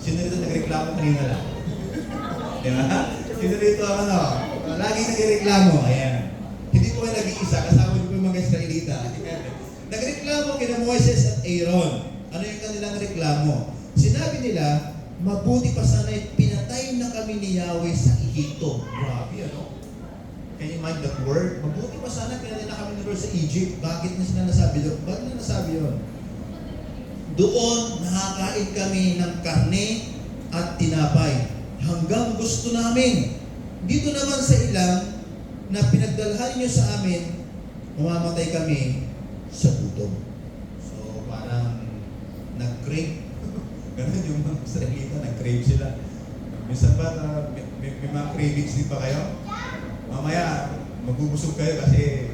Sino rito nagreklamo kanina lang? Di ba? Sino rito ang ano? Lagi nagreklamo. Ayan. Hindi po kayo nag-iisa. Kasama niyo po yung mga Israelita. Nagreklamo kina Moises at Aaron. Ano yung kanilang reklamo? Sinabi nila, mabuti pa sana'y pinatay na kami ni Yahweh sa Ehipto. Grabe, ano? Can you mind that word? Mabuti pa sana pinatay na kami ni Lord sa Egypt. Bakit na sila nasabi doon? Bakit na nasabi yun? Doon, nakakain kami ng karne at tinapay. Hanggang gusto namin. Dito naman sa ilang na pinagdalhan niyo sa amin, mamamatay kami sa gutom. So, parang nag-crave. Ganun yung mga Israelita, nag-crave sila. Minsan ba, may mga cravings din pa kayo? Mamaya, magubusog kayo kasi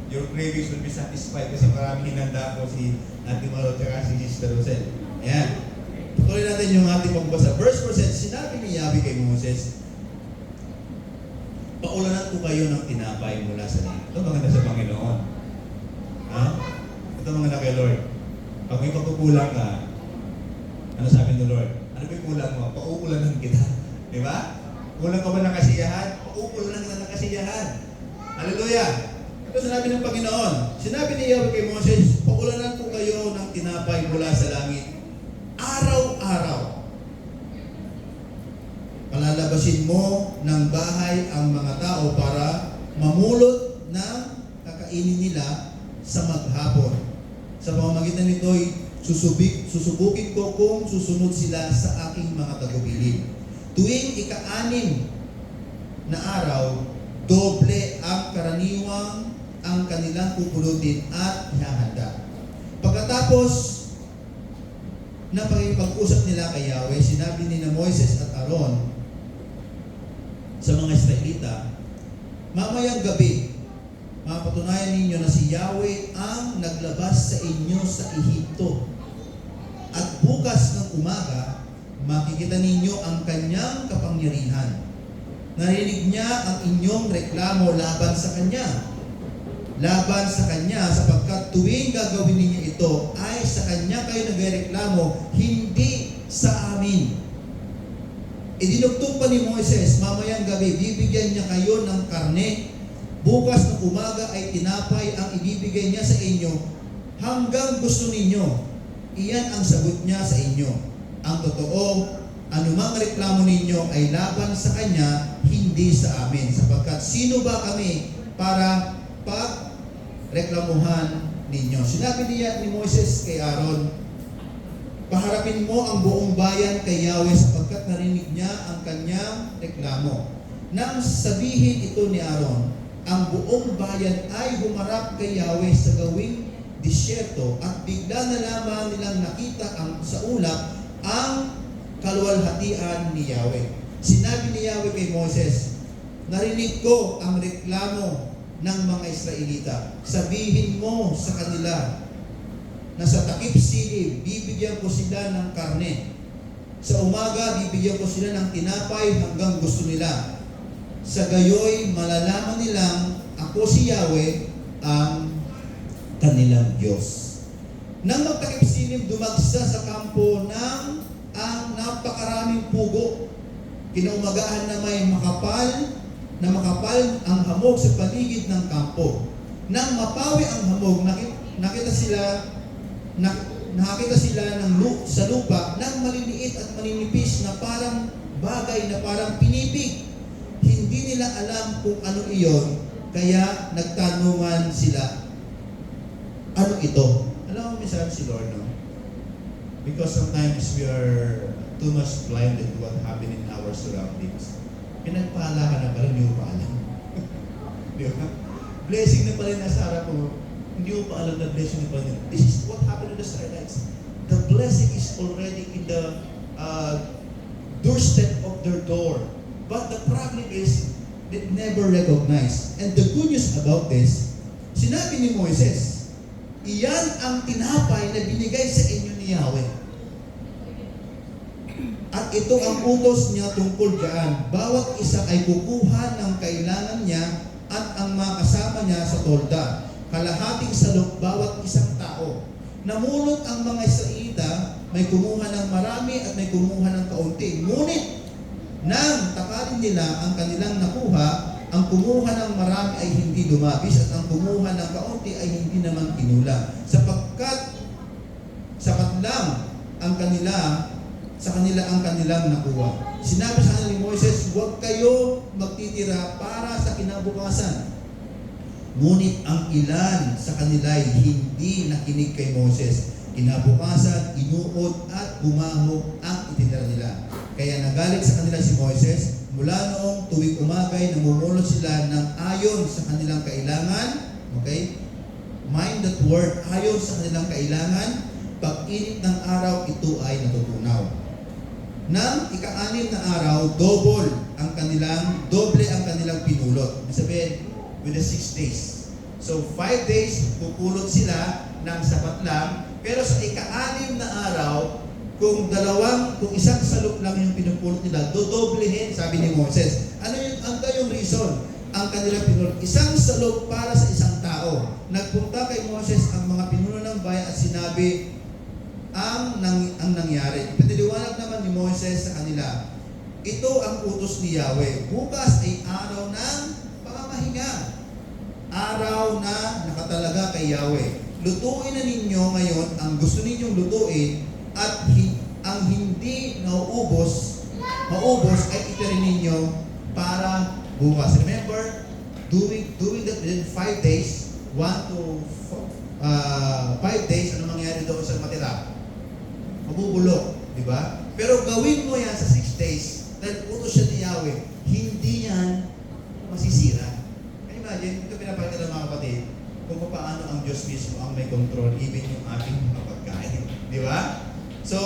your cravings will be satisfied kasi maraming hinanda po si Auntie Maro at si Sister Rosel. Ayan. Tuloy natin yung ating pagbasa. Verse 4 says, sinabi ni Yahweh kay Moses, paulanan ko kayo ng tinapay mula sa langit. Ito maganda sa Panginoon. Ha? Ito maganda kay Lord. Pag may pagkukulang ka, ano sabi ng Lord? Ano ba yung kulang mo? Pauulanan kita. Di ba? Kulang ka ba ng kasiyahan? Pauulanan kita ng kasiyahan. Hallelujah! Ito sinabi ng Panginoon. Sinabi ni Yahweh kay Moses, paulanan ko kayo ng tinapay mula sa langit. Araw-araw. Palalabasin mo ng bahay ang mga tao para mamulot ng kakainin nila sa maghapon. Sa pamamagitan nito'y susubukin ko kung susunod sila sa aking mga tagubilin. Tuwing ika-6 na araw, doble ang karaniwang ang kanilang pupulutin at ihahanda. Pagkatapos na pag-usap nila kay Yahweh, sinabi ni na Moises at Aaron sa mga Israelita, mamayang gabi, mapatunayan ninyo na si Yahweh ang naglabas sa inyo sa Ehipto. At bukas ng umaga, makikita ninyo ang kanyang kapangyarihan. Narinig niya ang inyong reklamo laban sa kanya. Laban sa kanya, sapagkat tuwing gagawin ninyo ito, ay sa kanya kayo nagreklamo, hindi sa amin. Idinugtong pa ni Moises, mamayang gabi, bibigyan niya kayo ng karne. Bukas ng umaga ay tinapay ang ibibigay niya sa inyo hanggang gusto ninyo. Iyan ang sagot niya sa inyo. Ang totoo, anumang reklamo ninyo ay laban sa kanya, hindi sa amin. Sapagkat sino ba kami para reklamuhan ninyo? Sinabi niya ni Moses kay Aaron, paharapin mo ang buong bayan kay Yahweh sapagkat narinig niya ang kanyang reklamo. Nang sabihin ito ni Aaron, ang buong bayan ay humarap kay Yahweh sa gawing disyerto at bigla na lamang nilang nakita sa ulap ang kaluwalhatian ni Yahweh. Sinabi ni Yahweh kay Moses, narinig ko ang reklamo ng mga Israelita. Sabihin mo sa kanila na sa takip silib, bibigyan ko sila ng karne. Sa umaga, bibigyan ko sila ng tinapay hanggang gusto nila. Sa gayoy, malalaman nilang ako si Yahweh ang kanilang Diyos. Nang magtakip silib, dumagsa sa kampo ng ang napakaraming pugo. Kinaumagahan na may makapal ang hamog sa paligid ng kampo. Nang mapawi ang hamog, nakita sila sa lupa ng maliliit at maninipis na parang bagay na parang pinipig. Hindi nila alam kung ano iyon, kaya nagtanungan sila, ano ito? Alam mo, minsan si Lord, no? Because sometimes we are too much blinded to what happened in our surroundings. Pinagpala ka na pala, hindi mo pa alam. Di ba? Blessing na pala nasa harap mo, hindi mo pa alam na blessing na pala. This is what happened to the Israelites. The blessing is already in the doorstep of their door. But the problem is, they never recognize. And the good news about this, sinabi ni Moises, iyan ang tinapay na binigay sa inyo ni Yahweh. At ito ang utos niya tungkol dyan. Bawat isa ay kukuha ng kailangan niya at ang mga kasama niya sa tolda. Kalahating salok bawat isang tao. Namulot ang mga Israelita may kumuha ng marami at may kumuha ng kaunti. Ngunit, nang takalin nila ang kanilang nakuha, ang kumuha ng marami ay hindi lumabis at ang kumuha ng kaunti ay hindi naman kinulang. Sapagkat sapat lang ang sa kanila ang kanilang nakuha. Sinabi sa kanila ni Moises, huwag kayo magtitira para sa kinabukasan. Ngunit ang ilan sa kanila ay hindi nakinig kay Moses. Kinabukasan, inuod at bumahog ang itinira nila. Kaya nagalit sa kanila si Moises. Mula noong tuwing umagay, namumulot sila ng ayon sa kanilang kailangan. Okay? Mind that word, ayon sa kanilang kailangan. Pag-init ng araw, ito ay natutunaw. Nang ika-anim na araw, doble ang kanilang pinulot. Ibig sabihin, with the 6 days. So, 5 days, pupulot sila ng sapat lang. Pero sa ika-anim na araw, kung isang salop lang yung pinupulot nila, dodoblehin, sabi ni Moses. Ano yung reason? Ang kanilang pinulot. Isang salop para sa isang tao. Nagpunta kay Moses ang mga pinuno ng bayan at sinabi ang nangyari. Pinaliwanag naman ni Moses sa kanila, ito ang utos ni Yahweh. Bukas ay araw ng pamamahinga. Araw na nakatalaga kay Yahweh. Lutuin na ninyo ngayon ang gusto ninyong lutuin at ang hindi maubos ay itirin ninyo para bukas. Remember, doing that within 5 days, 1 to 5 days, ano mangyari doon sa matira? Mabubulok, di ba? Pero gawin mo yan sa 6 days, dahil utos siya ni Yahweh, hindi yan masisira. Imagine, ito pinapakita ng mga kapatid, kung paano ang Diyos mismo ang may control, even yung ating mga pagkain. Di ba? So,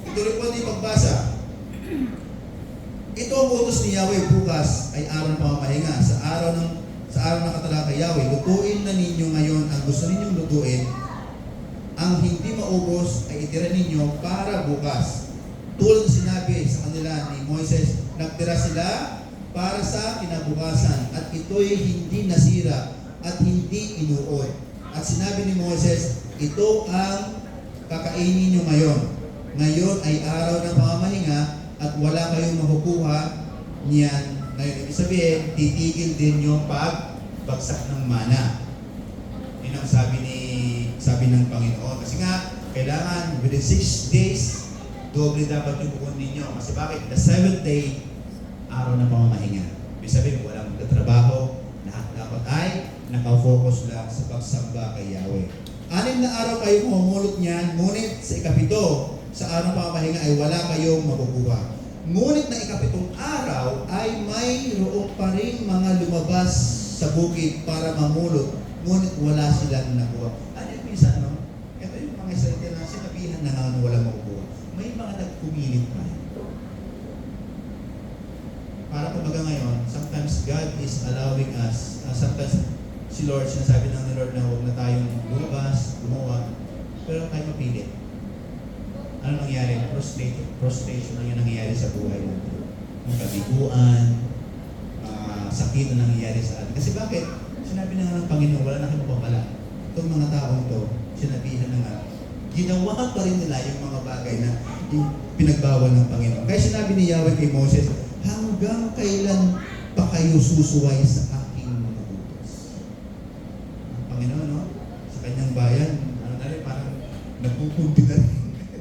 ituloy po natin pagbasa. Ito ang utos ni Yahweh, bukas ay araw ng pamamahinga. Sa araw ng katalaka Yahweh, lutuin na ninyo ngayon ang gusto ninyong lutuin. Ang hindi maubos ay itira ninyo para bukas. Tulad sinabi sa kanila ni Moises, nagtira sila para sa kinabukasan at ito'y hindi nasira at hindi inuod. At sinabi ni Moses, ito ang kakainin nyo ngayon. Ngayon ay araw ng pamamahinga at wala kayong makukuha niyan ngayon. Ibig sabihin, titigil din yung pagbagsak ng mana. Yun ang sabi ng Panginoon. Kasi nga, kailangan within 6 days, doble dapat yung bukod ninyo. Kasi bakit? The 7th day, araw ng pamamahinga. Ibig sabihin, walang magtatrabaho, lahat dapat ay nakafocus lang sa pagsamba kay Yahweh. 6 na araw kayo mamulot niyan, ngunit sa ikapito, sa araw ng pamamahinga ay wala kayong makukuha. Ngunit na ikapitong araw ay mayroon pa rin mga lumabas sa bukid para mamulot, ngunit wala silang nakuha. Ano yung minsan, no? Ito yung mga Israelita na sinabihan na nga walang makukuha. May mga nagpumilit pa. Para kumbaga ngayon, sometimes God is allowing us, sometimes si Lord, sinasabi ng Lord na huwag na tayong lumabas, gumawa, pero tayo mapilit. Ano nangyari? Prostration lang yung nangyayari sa buhay natin. Yung kabiguan, sakit na nangyayari sa atin. Kasi bakit? Sinabi na nga ng Panginoon, wala na kayo mapapala. Itong mga taong to, sinabihan na nga, ginawa pa rin nila yung mga bagay na pinagbawal ng Panginoon. Kaya sinabi ni Yahweh kay Moses, hanggang kailan pa kayo susuway sa aking mga utos? Ang Panginoon, no? Sa kanyang bayan, parang nagpupunti na rin.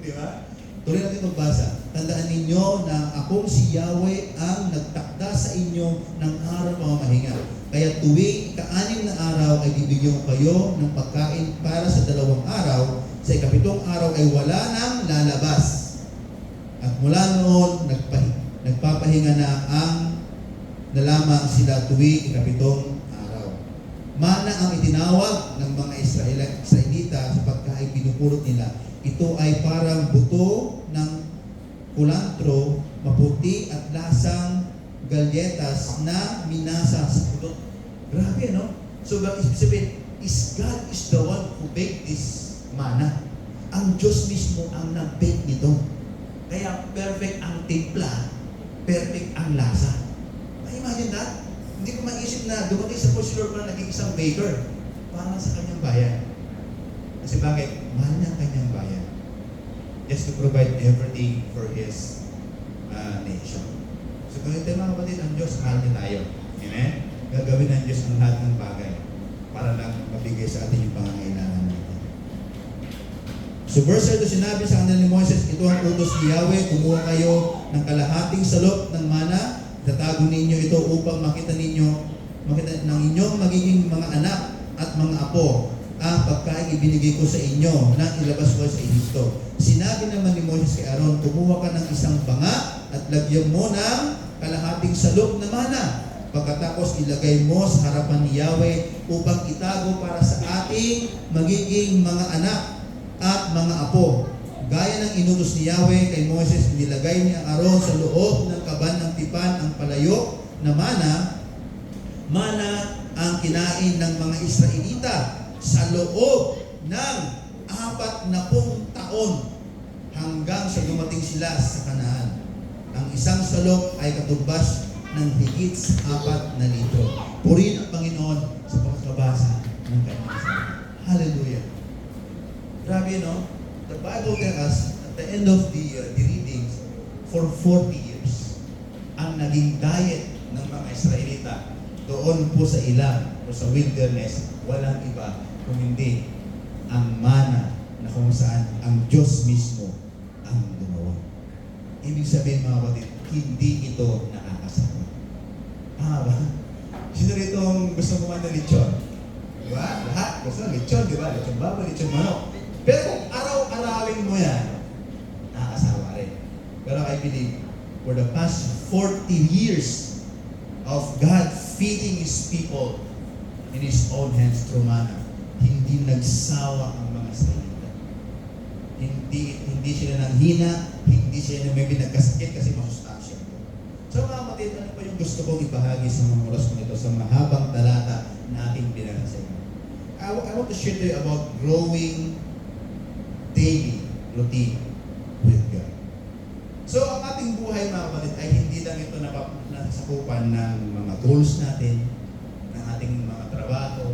Di ba? Tuloy natin magbasa. Tandaan ninyo na akong si Yahweh ang nagtakda sa inyo ng araw pamamahinga. Kaya tuwing ika-6 na araw ay bibigyan ko kayo ng pagkain para sa 2 araw. Sa ikapitong araw ay wala nang lalabas. At mula noon, nagpapahinga na lamang sila tuwing ikapitong araw. Mana ang itinawag ng mga Israelita sa pagkain pinupulot nila. Ito ay parang buto ng kulantro, maputi at lasang galyetas na minasa sa pulot. Grabe, no? So, ibig sabihin, God is the one who baked this mana. Ang Diyos mismo ang nag-bake nito. Kaya perfect ang timpla, perfect ang lasa. Imagine that? Hindi ko maisip na dumating sa Lord na naging isang baker para sa kanyang bayan. Kasi bakit? Mahal niya ang kanyang bayan. just to provide everything for His nation. So kung ito mga kapatid, ang Diyos, mahal niya tayo. Amen? Gagawin ng Diyos ang lahat ng bagay para lang mabigay sa atin yung pangangailangan natin. So verse 2, sinabi sa kanila ni Moses, ito ang utos ni Yahweh, kumuha kayo ng kalahating salop ng mana, tatago ninyo ito upang makita ng inyong magiging mga anak at mga apo ang pagkain ibinigay ko sa inyo nang ilabas ko sa Ehipto. Sinabi naman ni Moses kay Aaron, kumuha ka ng isang banga at lagyan mo ng kalahating salop na mana. Pagkatapos ilagay mo sa harapan ni Yahweh upang itago para sa ating magiging mga anak at mga apo. Gaya ng inutos ni Yahweh kay Moses, nilagay ni Aaron sa loob ng kaban ng tipan ang palayok na mana ang kinain ng mga Israelita sa loob ng 40 taon hanggang sa dumating sila sa Kanaan. Ang isang salop ay katumbas ng higit sa 4 na litro. Purihin ang Panginoon sa pagkabasa ng kanyang salita. Hallelujah. Grabe, no? The Bible tells us at the end of the readings, for 40 years, ang naging diet ng mga Israelita doon po sa ilang o sa wilderness, walang iba kung hindi ang mana na kung saan ang Diyos mismo ang gumawa. Ibig sabihin mga kapatid, hindi ito nakakasama. Ba? Sino rito ang gusto kumain ng lechon? Diba? Lahat gusto ng lechon, diba? Lechon baboy, lechon manok. Pero kung araw-arawin mo yan, nakakasawa rin. Pero I believe, for the past 40 years of God feeding His people in His own hands through mana, hindi nagsawa ang mga Israelita. Hindi sila nanghina, hindi sila maybe nagkasakit kasi masustansya. So mga kapatid, ano pa yung gusto kong ibahagi sa mga oras ko nito sa mahabang talata na ating binasa? I want to share to you about growing daily routine with God. So ang ating buhay mga kapatid ay hindi lang ito nasasakupan ng mga goals natin, ng ating mga trabaho,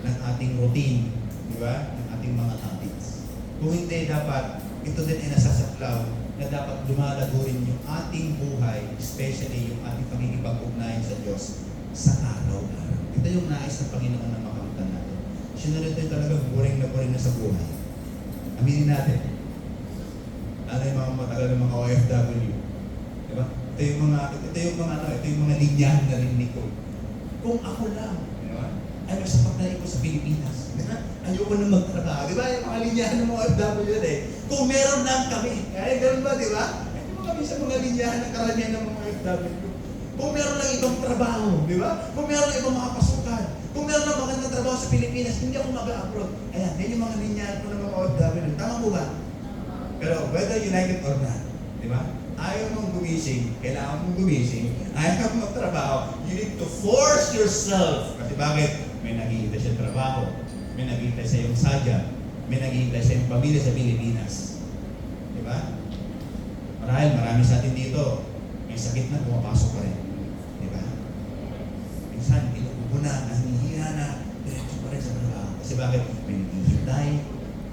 ng ating routine, di ba? Ng ating mga habits. Kung hindi, dapat ito din ay nasasaklaw na dapat lumalago rin yung ating buhay, especially yung ating pagkikipag-ugnayan sa Diyos sa araw-araw. Ito yung nais ng Panginoon na makamtan natin. Siya na rin tayo talagang boring na sa buhay. Aminin natin. Lalo yung mga matagal ng mga OFW. Di ba? Ito yung mga linyahan na rinig ko. Kung ako lang, di ba? Ay magsapat na ko sa Pilipinas. Di ba? Ayoko na magtrabaho. Di ba? Yung mga linyahan ng mga OFW yun eh. Kung meron lang kami. Kaya ganun ba, di ba? Hindi mo kami sa mga linyahan ng karamihan ng mga OFW. Kung meron lang ibang trabaho, di ba? Kung meron lang ibang mga pasukan. Kung meron lang magandang trabaho sa Pilipinas, hindi ako mag-upload. Ayan, yan yung mga linyahan ko ng mga OFW. Tama po ba? Pero whether you like it or not, di ba? Ayaw mong gumising, kailangan mong gumising, ayaw mong magtrabaho, you need to force yourself. Kasi bakit? May naghihintay siyang trabaho, may naghihintay sa iyong sadya, may naghihintay sa iyong pamilya sa Pilipinas. Di ba? Marami sa atin dito, may sakit na, pumapasok pa rin. Di ba? Minsan, inuubo na, nanghihina na, diretso pa rin sa trabaho. Kasi bakit? May naghihintay,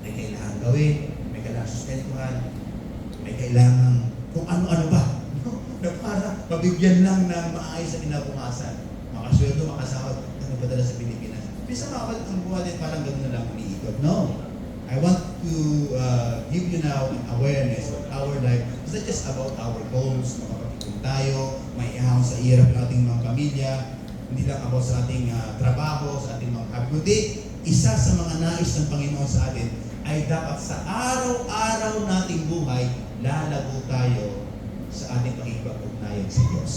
may kailangan gawin, may kailangan sustentuhan, may kailangan kung ano-ano ba. Na para mabigyan lang ng maayos na kinabukasan. Makasweldo, makasahod, ano ba dala sa Pilipinas? Bisa makapag ang buhay din parang gano'n na lang umiikot. No. I want to give you now an awareness of our life. It's not just about our goals, makapagpipon tayo, may ihang sa hirap ng ating mga pamilya, hindi lang about sa ating trabaho, sa ating mga kundi isa sa mga nais ng Panginoon sa atin ay dapat sa araw-araw nating buhay, lalago tayo sa ating pakikipag-ugnayan sa Diyos.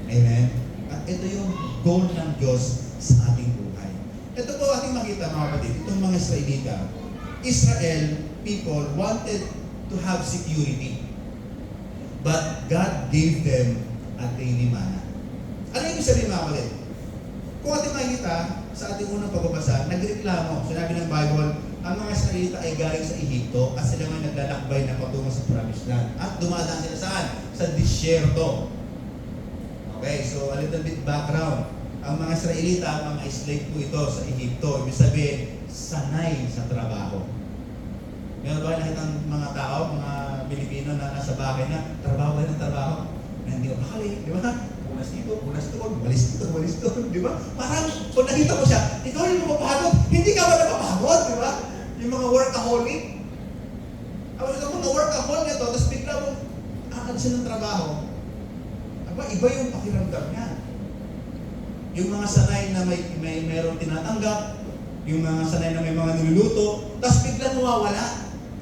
Amen? At ito yung goal ng Diyos sa ating buhay. Ito po ating makita mga kapatid, itong mga Israelita. Israel people wanted to have security. But God gave them a daily manna. Ano yung sabihin mga kapatid? Kung ating makikita sa ating unang pagbabasa, nagreklamo, sinabi ng Bible, ang mga Israelita ay galing sa Ehipto at sila nga naglalakbay na patungo sa Promised Land. At dumadaan sila saan? Sa disyerto. Okay, so a little bit background. Ang mga Israelita, mga slave po ito sa Ehipto. Ibig sabihin, sanay sa trabaho. Meron ba kayo nakita ng mga tao, mga Pilipino na nasa bahay na trabaho ba ng trabaho? Na hindi ko bakali, di ba? Punas dito, punas doon, walis doon, di ba? Parang kung nakita mo siya, ikaw yung mapapagod, hindi ka ba napapagod, di ba? Yung mga workaholic. Tapos yung mga workaholic na to, tapos bigla mong aalis ng trabaho. Aba, iba yung pakiramdam niya. Yung mga sanay na may merong tinatanggap, yung mga sanay na may mga niluluto, tapos biglang mawawala.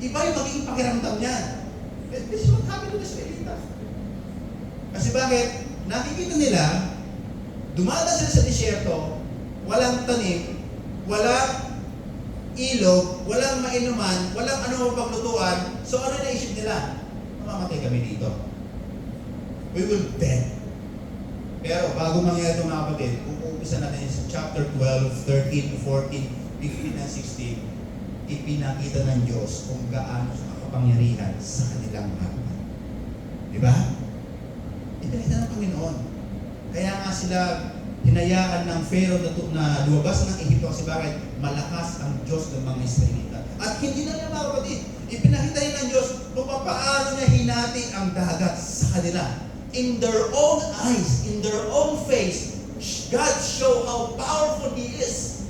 Iba yung magiging pakiramdam niya. This is what happened to the Israelites. Kasi bakit? Nakikita nila, dumadaan sila sa disyerto, walang tanim, walang ilog, walang mainuman, walang ano paglutuan. So ano naisip nila? Mamamatay kami dito. We will dead. Pero bago mangyari ito mga kapatid, uumpisa natin sa chapter 12, 13, 14, 15, and 16, ipinakita ng Diyos kung gaano siya makapangyarihan sa kanilang harapan. Di ba? Ipinakita ng Panginoon. Kaya nga sila hinayaan ng Pharaoh na lumabas ng Ehipto kasi bakit? Malakas ang Diyos ng mga Israelita. At hindi na nila mga kapatid, ipinakita rin ng Diyos kung paano niya hinati ang dagat sa kanila. In their own eyes, in their own face, God showed how powerful He is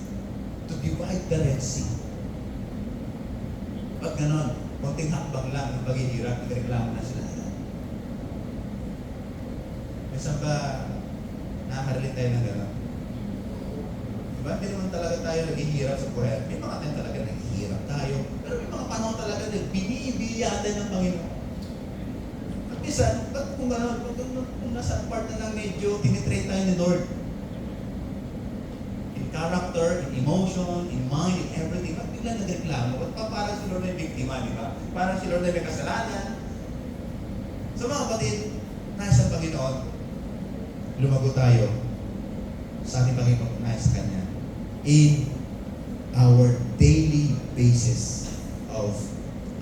to divide the Red Sea. Pag ganon, konting hakbang lang ng paghihirap, nagreklamo na sila. Minsan ba, nakaka-relate tayo ng ganon? Diba? Hindi naman talaga tayo naghihirap sa buhay. May mga tayo talaga naghihirap tayo. Pero may mga panahon talaga na binibiyatan ng Panginoon. Minsan, ba't kung gano'n, kung nasa part na lang medyo tinitrain tayo ni Lord? In character, in emotion, in mind, in everything. Ba't bigla nagreklamo? Ba't pa parang si Lord na yung biktima, di ba? Parang si Lord na may kasalanan. So mga kapatid, nasa Panginoon, lumago tayo sa ating pagkipag-unay sa Kanya in our daily basis of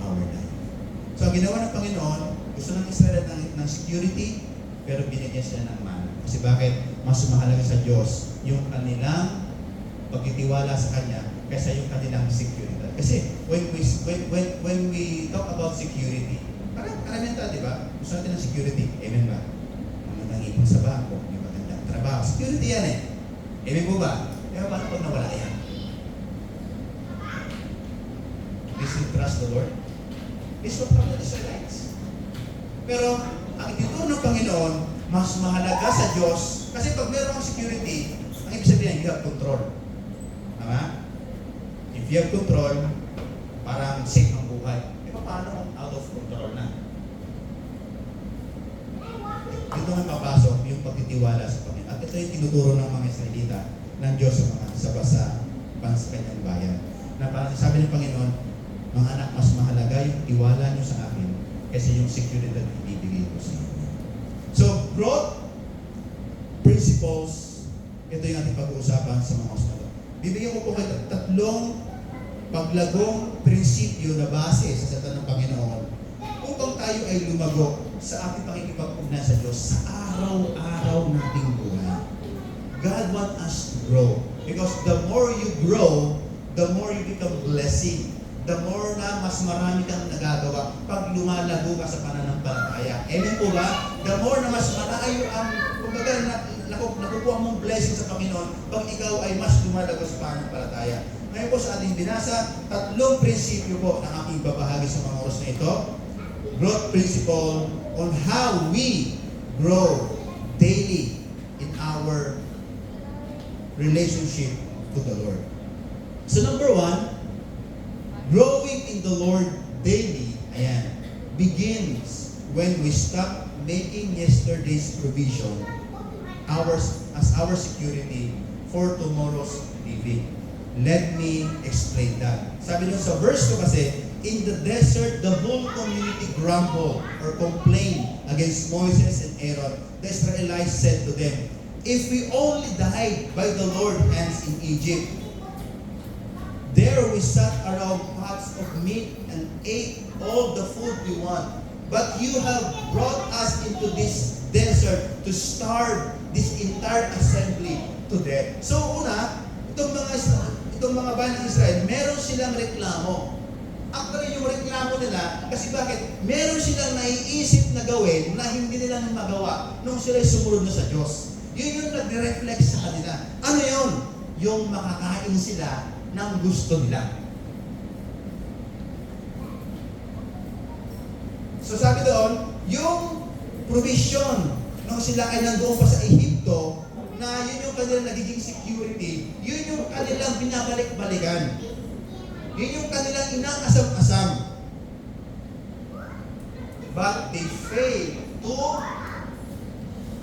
our life. So ang ginawa ng Panginoon, gusto ng Israel ng security, pero binigyan sila ng mana. Kasi bakit? Mas mahalaga sa Diyos yung kanilang pagtitiwala sa Kanya kaysa yung kanilang security. Kasi when we talk about security, parang karamihan tayo, di ba? Gusto natin ng security. Amen ba? Magandang ipon sa bangko, may magandang trabaho. Security yan eh. Amen po ba? Kaya paano pag nawala yan? This will trust the Lord. This will come to the Israelites. Pero, ang ituturo ng Panginoon, mas mahalaga sa Diyos. Kasi pag meron kang security, ang ibig sabihin, you have control. Tama? If you have control, parang safe ang buhay. E paano kung out of control na? Dito nga papasok yung pagtitiwala sa Panginoon. At ito yung tinuturo ng mga Israelita ng Diyos sa kanyang bayan. Na parang sabi ng Panginoon, mga anak, mas mahalaga yung tiwala nyo sa akin kasi yung security na ibibigay ko sa inyo. So, growth principles, ito yung ating pag-uusapan sa mga kasunod. Bibigyan ko po kayo tatlong paglagong prinsipyo na base sa salita ng Panginoon upang tayo ay lumago sa ating pakikipag-ugnayan sa Diyos sa araw-araw nating buhay. God wants us to grow. Because the more you grow, the more you become blessing. The more na mas marami kang nagagawa pag lumalago ka sa pananampalataya. Amen po ba? The more na mas malayo ang, kumbaga, nakukuha mong blessing sa Panginoon pag ikaw ay mas lumalago sa pananampalataya. Ngayon po sa ating binasa, tatlong prinsipyo po na aking babahagi sa mga oras na ito. Growth principle on how we grow daily in our relationship to the Lord. So number one, growing in the Lord daily, begins when we stop making yesterday's provision as our security for tomorrow's living. Let me explain that. Sabi nyo sa verse ko kasi, in the desert, the whole community grumbled or complained against Moses and Aaron. The Israelites said to them, if we only died by the Lord's hands in Egypt, there we sat around pots of meat and ate all the food we want. But you have brought us into this desert to starve this entire assembly to death. So una, itong mga bayan ng Israel, meron silang reklamo. Actually, yung reklamo nila, kasi bakit? Meron silang naiisip na gawin na hindi nila magawa nung sila'y sumunod na sa Diyos. Yun yung nagre-reflect sa kanila. Ano yun? Yung makakain sila ng gusto nila. So sabi doon, yung provision nung sila ay nandoon pa sa Ehipto, na yun yung kanilang nagiging security, yun yung kanilang binabalik-balikan. Yun yung kanilang inaasam-asam. But they fail to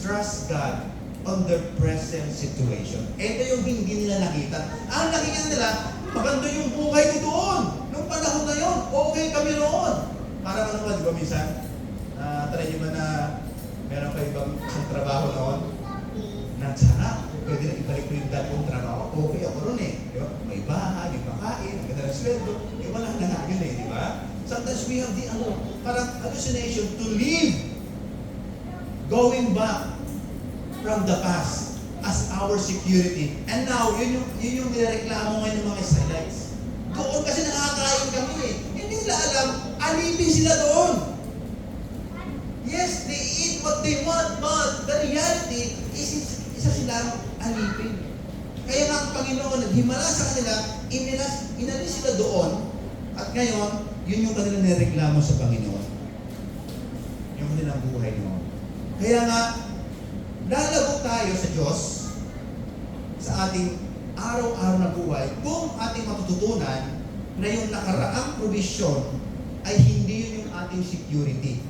trust God on their present situation. Ito yung hindi nila nakita. Ang nakikita nila, maganda yung buhay ko doon. Nung panahon na yun, okay kami roon. Parang ano ba, di ba minsan? Try nyo ba na meron pa ibang isang trabaho noon? Na sana, pwede na ibalik ko yung dati kong trabaho. Okay ako ron eh. Di ba? May bahay, may pakain, ang ganda ng sweldo. Wala na nga yun eh, di ba? Sometimes we have the parang hallucination to live going back from the past as our security. And now, yun yung nireklamo ngayon ng mga Israelites. Doon kasi nakakain kami eh. Hindi nila alam, alipin sila doon. Yes, they eat what they want, but the reality is isa silang alipin. Kaya nga ang Panginoon naghimala sa kanila, inalis sila doon, at ngayon, yun yung kanilang nireklamo sa Panginoon. Yung kanilang buhay noon. Kaya nga, lalago tayo sa Diyos sa ating araw-araw na buhay kung ating matututunan na yung nakaraang provision ay hindi yun yung ating security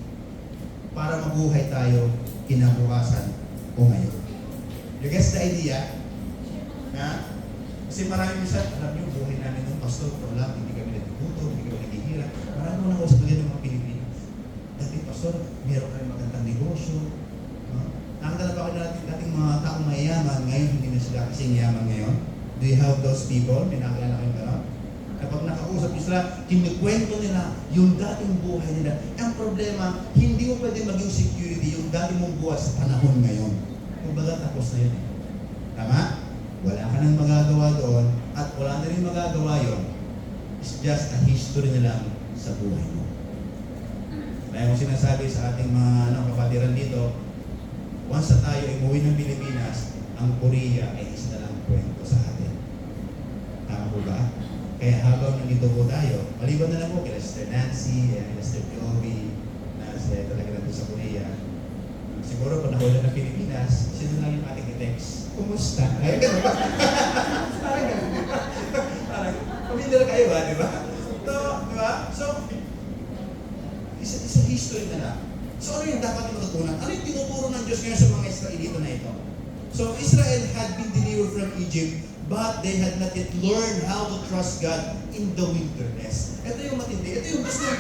para mabuhay tayo kinabukasan o ngayon. You guess the idea? Na? Kasi maraming minsan, alam niyo, buhay namin ng pastor, wala, hindi kami nagtututo, hindi kami naghihirap. Marami mo nakausap na ng mga Pilipinas. Dati, pastor, meron kami magandang negosyo. Nakita na ba ako nating mga taong mayaman, ngayon hindi na sila kasing yaman ngayon? Do you have those people? May nakilala kayong gano'n? Kapag nakausap nyo sila, kinikwento nila yung dating buhay nila. Ang problema, hindi mo pwede maging security yung dating mong buhay sa panahon ngayon. Kumbaga, tapos na yun. Tama? Wala ka nang magagawa doon at wala na rin magagawa yun. It's just a history na lang sa buhay mo. Kaya kung sinasabi sa ating mga kapatiran dito, once na tayo umuwi ng Pilipinas, ang Korea ay isa na lang kwento sa atin. Tama po ba? Kaya habang nandito po tayo, maliban na lang po kila Sister Nancy, kila Sister Joey, na sila talaga nandito sa Korea. Siguro kung nahula ng Pilipinas, sino lang yung ating i-text? Kumusta? Ay, gano'n ba? Parang gano'n, di ba? Parang, pamilya kayo ba, di ba? So, di ba? So, isa history na lang. So, ano yung dapat yung matutunan? Ano yung tinuturo ng Diyos ngayon sa mga Israelito na ito? So, Israel had been delivered from Egypt, but they had not yet learned how to trust God in the wilderness. Ito yung matindi. Ito yung gusto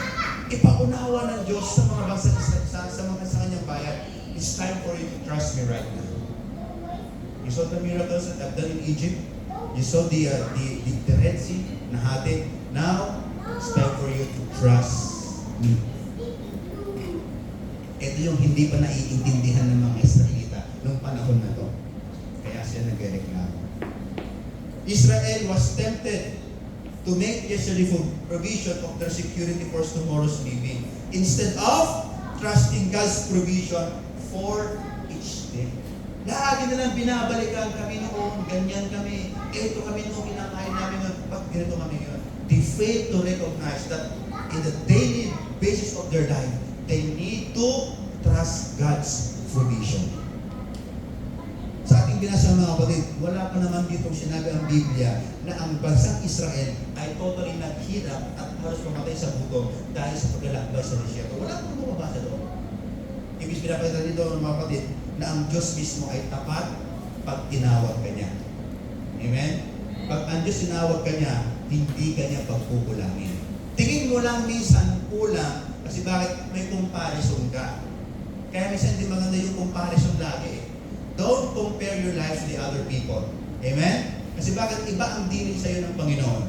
ipaunawa ng Diyos sa mga bangsa sa kanyang bayan. It's time for you to trust me right now. You saw the miracles that I've done in Egypt. You saw the Red Sea na hati. Now, it's time for you to trust me. Ito yung hindi pa naiintindihan ng mga Israelita noong panahon na to. Kaya siya nagreklamo. Israel was tempted to make yesterday provision of their security for tomorrow's living instead of trusting God's provision for each day. Lagi na lang binabalikan kami noon, ganyan kami, ito kami noon, kinakain namin noon, ba't ganito kami yun? They fail to recognize that in the daily basis of their life, they need to trust God's provision. Sa ating binasa mga kapatid, wala pa naman dito sinabi ang Biblia na ang bansang Israel ay totally naghirap at halos mamatay sa gutom dahil sa paglalakbay sa desierto. Wala pa naman mabasa doon. Ibig pinapakita dito mga kapatid na ang Diyos mismo ay tapat pag tinawag ka niya. Amen? Pag ang Diyos tinawag ka niya, hindi ka niya pagkukulangin. Tingin mo lang minsan kulang kasi bakit may comparison ka. Kaya minsan hindi maganda yung comparison lagi eh. Don't compare your life to the other people. Amen? Kasi bakit iba ang dealing sa iyo ng Panginoon?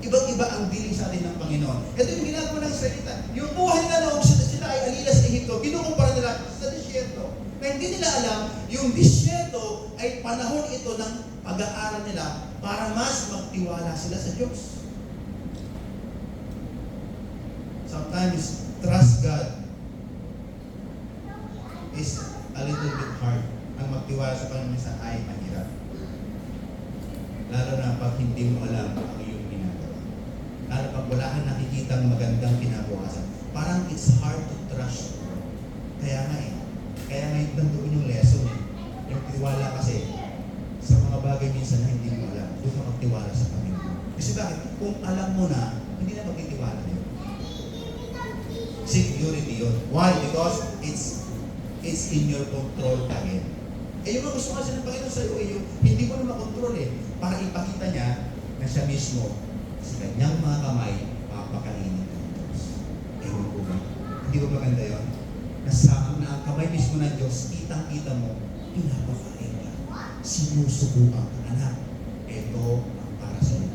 Ibang-iba ang dealing sa atin ng Panginoon. Ito yung ginagawa ng salita. Yung buhay nila noong sila ay alila sa Ehipto, kinukumpara nila sa disyerto. Na hindi nila alam, yung disyerto ay panahon ito ng pag-aaral nila para mas magtiwala sila sa Diyos. sometimes trust God is a little bit hard. Ang magtiwala sa Panginoon minsan ay mahirap. Lalo na pag hindi mo alam ang iyong ginagawa. Lalo pag wala kang nakikitang magandang kinabukasan. Parang it's hard to trust. Kaya nga yung nandoon yung lesson Yung tiwala kasi sa mga bagay minsan na hindi mo alam, doon ka magtiwala sa Panginoon. Kasi bakit? Kung alam mo na, hindi na magtitiwala yun. Security yun. Why? Because it's in your control again. Yung mga gusto kasi ng Panginoon sa iyo, yung hindi mo na makontrol para ipakita niya na siya mismo sa kanyang mga kamay, papakainin ng Diyos. Ewan ko ba? Hindi ba maganda yun? Na ang kamay mismo ng Diyos, kitang-kita mo, pinapakain ka. Sinusubukan ka, anak. Ito ang para sa iyo.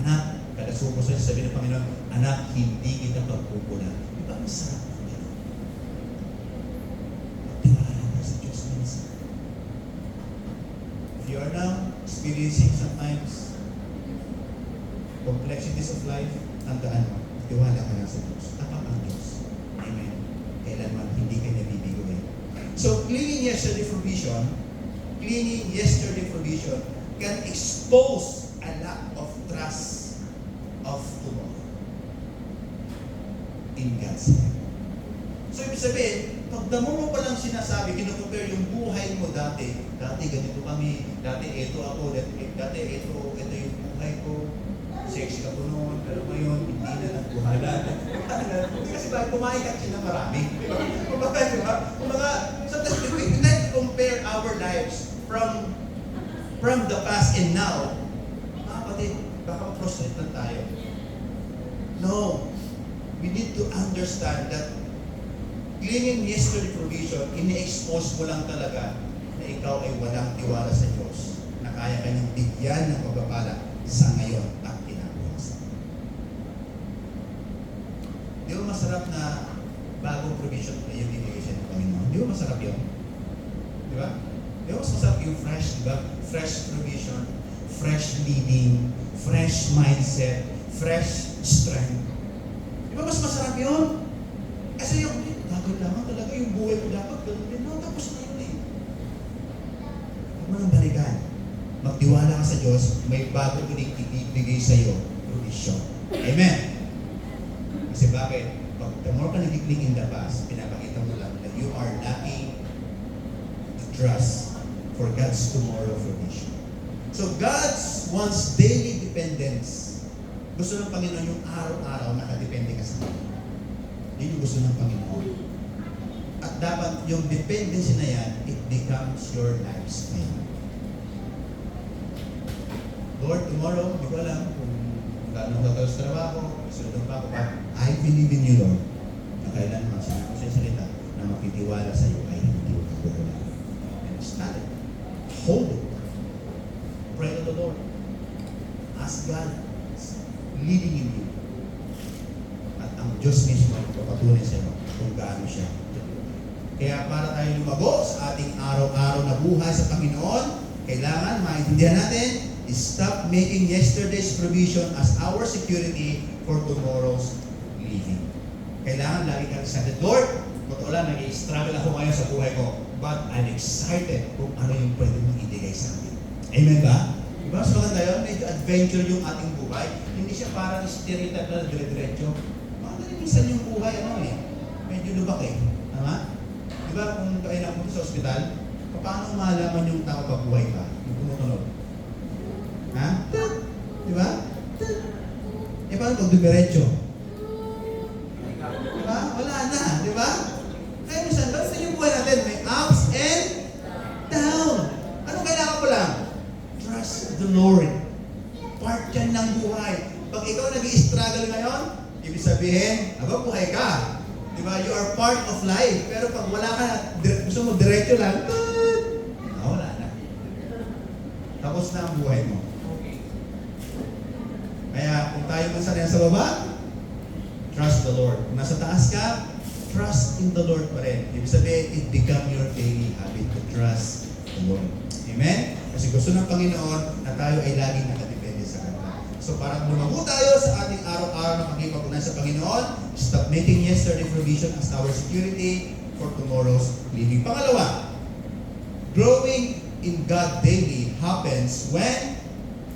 Anak, kada suko sa'yo, sabi ng Panginoon, anak, hindi kita pagpupula. Di ba ang sarap ng gano'n? Magtiwala ka sa Diyos minsan. If you are now experiencing sometimes complexities of life, tandaan mo, tiwala ka lang sa Diyos. Tapat ang Diyos. Amen. Kailanman hindi ka nabibigoy. So, clinging yesterday for vision can expose a lack of trust of tomorrow in God's hand. So, ibig sabihin, pag damo mo palang sinasabi, kinocompare yung buhay mo dati ganito kami, dati ito ako, dati ito yung buhay ko, sexy ka po noon, pero ngayon, hindi na nagbuhalan. Kasi bakit kumain ka kasi na marami? Kumbaga, sometimes if we cannot compare our lives from the past and now, mga kapatid, baka ma-frustrate lang tayo. No. We need to understand that clinging yesterday provision, ini-expose mo lang talaga na ikaw ay walang tiwala sa Diyos, na kaya kanyang bigyan ng pagpapala sa ngayon at kinabukasan. Di ba masarap na bagong provision na yung ibigay sa Panginoon? Di ba masarap yun? Di ba? Di ba mas masarap yung fresh, di ba? Fresh provision, fresh living, fresh mindset, fresh strength. Di ba mas masarap yun? Kasi yung gagawin lamang talaga yung buhay ko dapat gano'n din. No, tapos na yun Huwag mo nang balikan. Magtiwala ka sa Diyos, may bago ibigay sa iyo, provision. Amen? Kasi bakit? Pag the more ka nagkikling in the past, pinapakita mo lang that you are lacking the trust for God's tomorrow provision. So God's wants daily dependence. Gusto ng Panginoon yung araw-araw nakadepende ka sa Kanya. Yun yung gusto ng Panginoon. At dapat yung dependency na yan, it becomes your lifestyle. Lord, tomorrow, hindi ko alam kung gano'ng gagawin sa trabaho, sunod pa ako, but I believe in you, Lord, na kailanman sinabi ko sa salita na makitiwala sa iyo ay hindi ko kagawin. And stand it. Hold it. Pray to the Lord. Ask God leading in you. At ang Diyos mismo ay papatunay sa iyo kung gaano siya. Kaya para tayo lumago sa ating araw-araw na buhay sa Panginoon, kailangan maintindihan natin, stop making yesterday's provision as our security for tomorrow's living. Kailangan lagi kang excited. Lord, totoo lang, nag-i-struggle ako ngayon sa buhay ko, but I'm excited kung ano yung pwede mong ibigay sa akin. Amen ba? Diba? Mas maganda yun, medyo adventure yung ating buhay. Hindi siya parang stereotype na dire-diretso. Maganda minsan yung buhay, medyo lubak Tama? Diba kung kailangan mo sa ospital, paano malaman yung tao pabuhay ka? Yung tumutunog. Ha? Diba? Paano pag dumiretso? Diba? Wala na. Diba? Kaya minsan, ganito yung buhay natin. May ups and down. Ano kailangan ko lang? Trust the Lord. Part yan ng buhay. Pag ikaw nag-i-struggle ngayon, ibig sabihin, buhay ka. Diba? You are part of life. Pero pag wala ka na, gusto mo diretso lang, wala na. Tapos na ang buhay mo. Kaya kung tayo man sanay sa baba, trust the Lord. Kung nasa taas ka, trust in the Lord pa rin. Ibig sabihin, it become your daily habit to trust the Lord. Amen? Kasi gusto ng Panginoon na tayo ay laging nakadepende sa Kanya. So para lumago tayo sa ating araw-araw na pagkipag-unan sa Panginoon, stop making yesterday's provision as our security for tomorrow's living. Pangalawa, growing in God daily happens when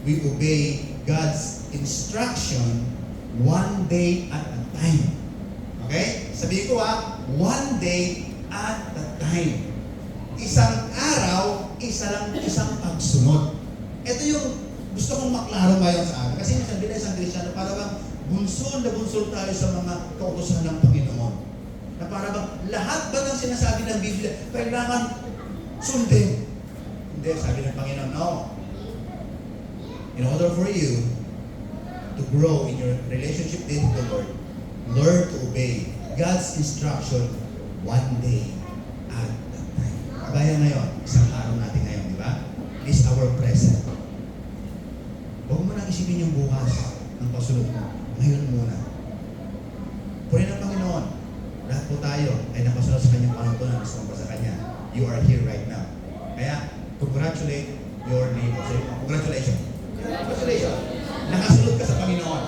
we obey God's instruction one day at a time. Okay? Sabihin ko one day at a time. Isang araw, isang pagsunod. Ito yung gusto kong maklaro ngayon sa akin. Kasi minsan bilang isang Kristiyano, para bang bunsod na bunsod tayo sa mga kautusan ng Panginoon. Na para bang lahat ba ng sinasabi ng Biblia, kailangan sundin. Hindi, sabi ng Panginoon, no. In order for you to grow in your relationship with the Lord, learn to obey God's instruction one day at a time. Kagaya ngayon, isang araw natin ngayon, di ba? This is our present. Huwag mo nang isipin yung bukas ng pasunod mo. Ngayon muna. Puri ng Panginoon, lahat po tayo ay nakasunod sa kanyang panuntunan, sumamba sa kanya. You are here right now. Kaya, congratulate your neighbor. Congratulations. Congratulations. Nakasunod ka sa Panginoon.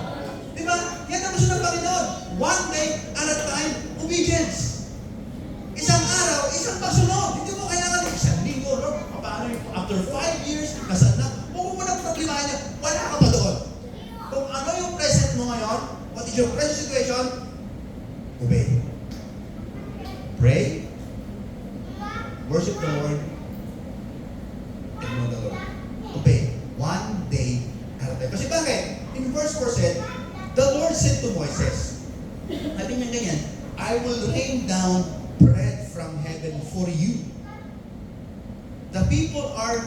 Di ba? Yan ang gusto ng Panginoon. One day at a time, obedience. Isang araw, isang pagsunod. Hindi mo kailangan isang linggo, Lord. Paano yung after 5 years, nasaan na? Huwag mo nang problemahin niya. Wala ka pa doon. Kung ano yung present mo ngayon, what is your present situation, obey. Pray. Worship the Lord. And know the Lord. Obey. One day at a time. Kasi bakit? In verse 4 said, the Lord said to Moises, sabi niya ganyan, I will rain down bread from heaven for you. The people are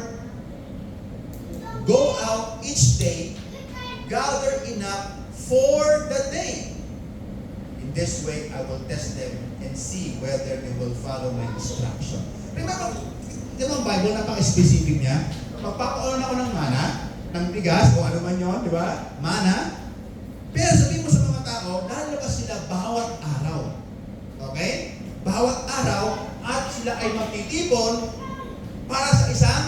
go out each day, gather enough for the day. In this way, I will test them and see whether they will follow my instruction. Remember, di ba ang Bible, napaka-specific niya? Magpapaulan ako ng mana, ng bigas, o ano man yun, di ba? Mana. Pero sabihin mo sa mga tao, lalabas sila bawat araw. Okay? Bawat araw, at sila ay magtitipon para sa isang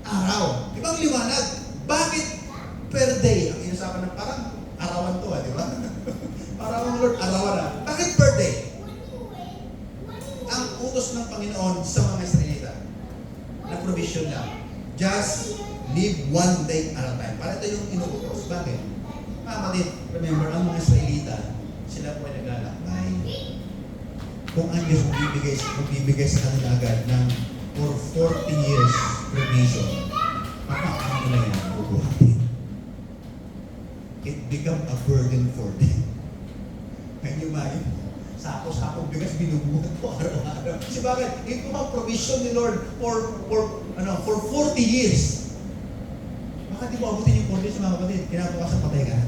araw. Di ba ang liwanag? Bakit per day? Ang inasapan ng parang arawan to, di ba? Parang Lord, arawan na. Bakit per day? Ang utos ng Panginoon sa mga Israelita na provision lang. Just live one day at a time. Para ito yung inuutos. Bakit? Mga kapatid, remember, ang mga Israelita, sila po ay naglalakbay. Kung ang Diyos magbibigay sa kanila agad ng for 40 years provision, papaano nila yan bubuhatin? It become a burden for them. Can you imagine? Sako-sakong bigas binubuhat po araw-araw. Kasi bakit? Ito ang provision ni Lord for 40 years. Baka di mo abutin yung 40 years, mga kapatid. Kinabukasan patay ka na.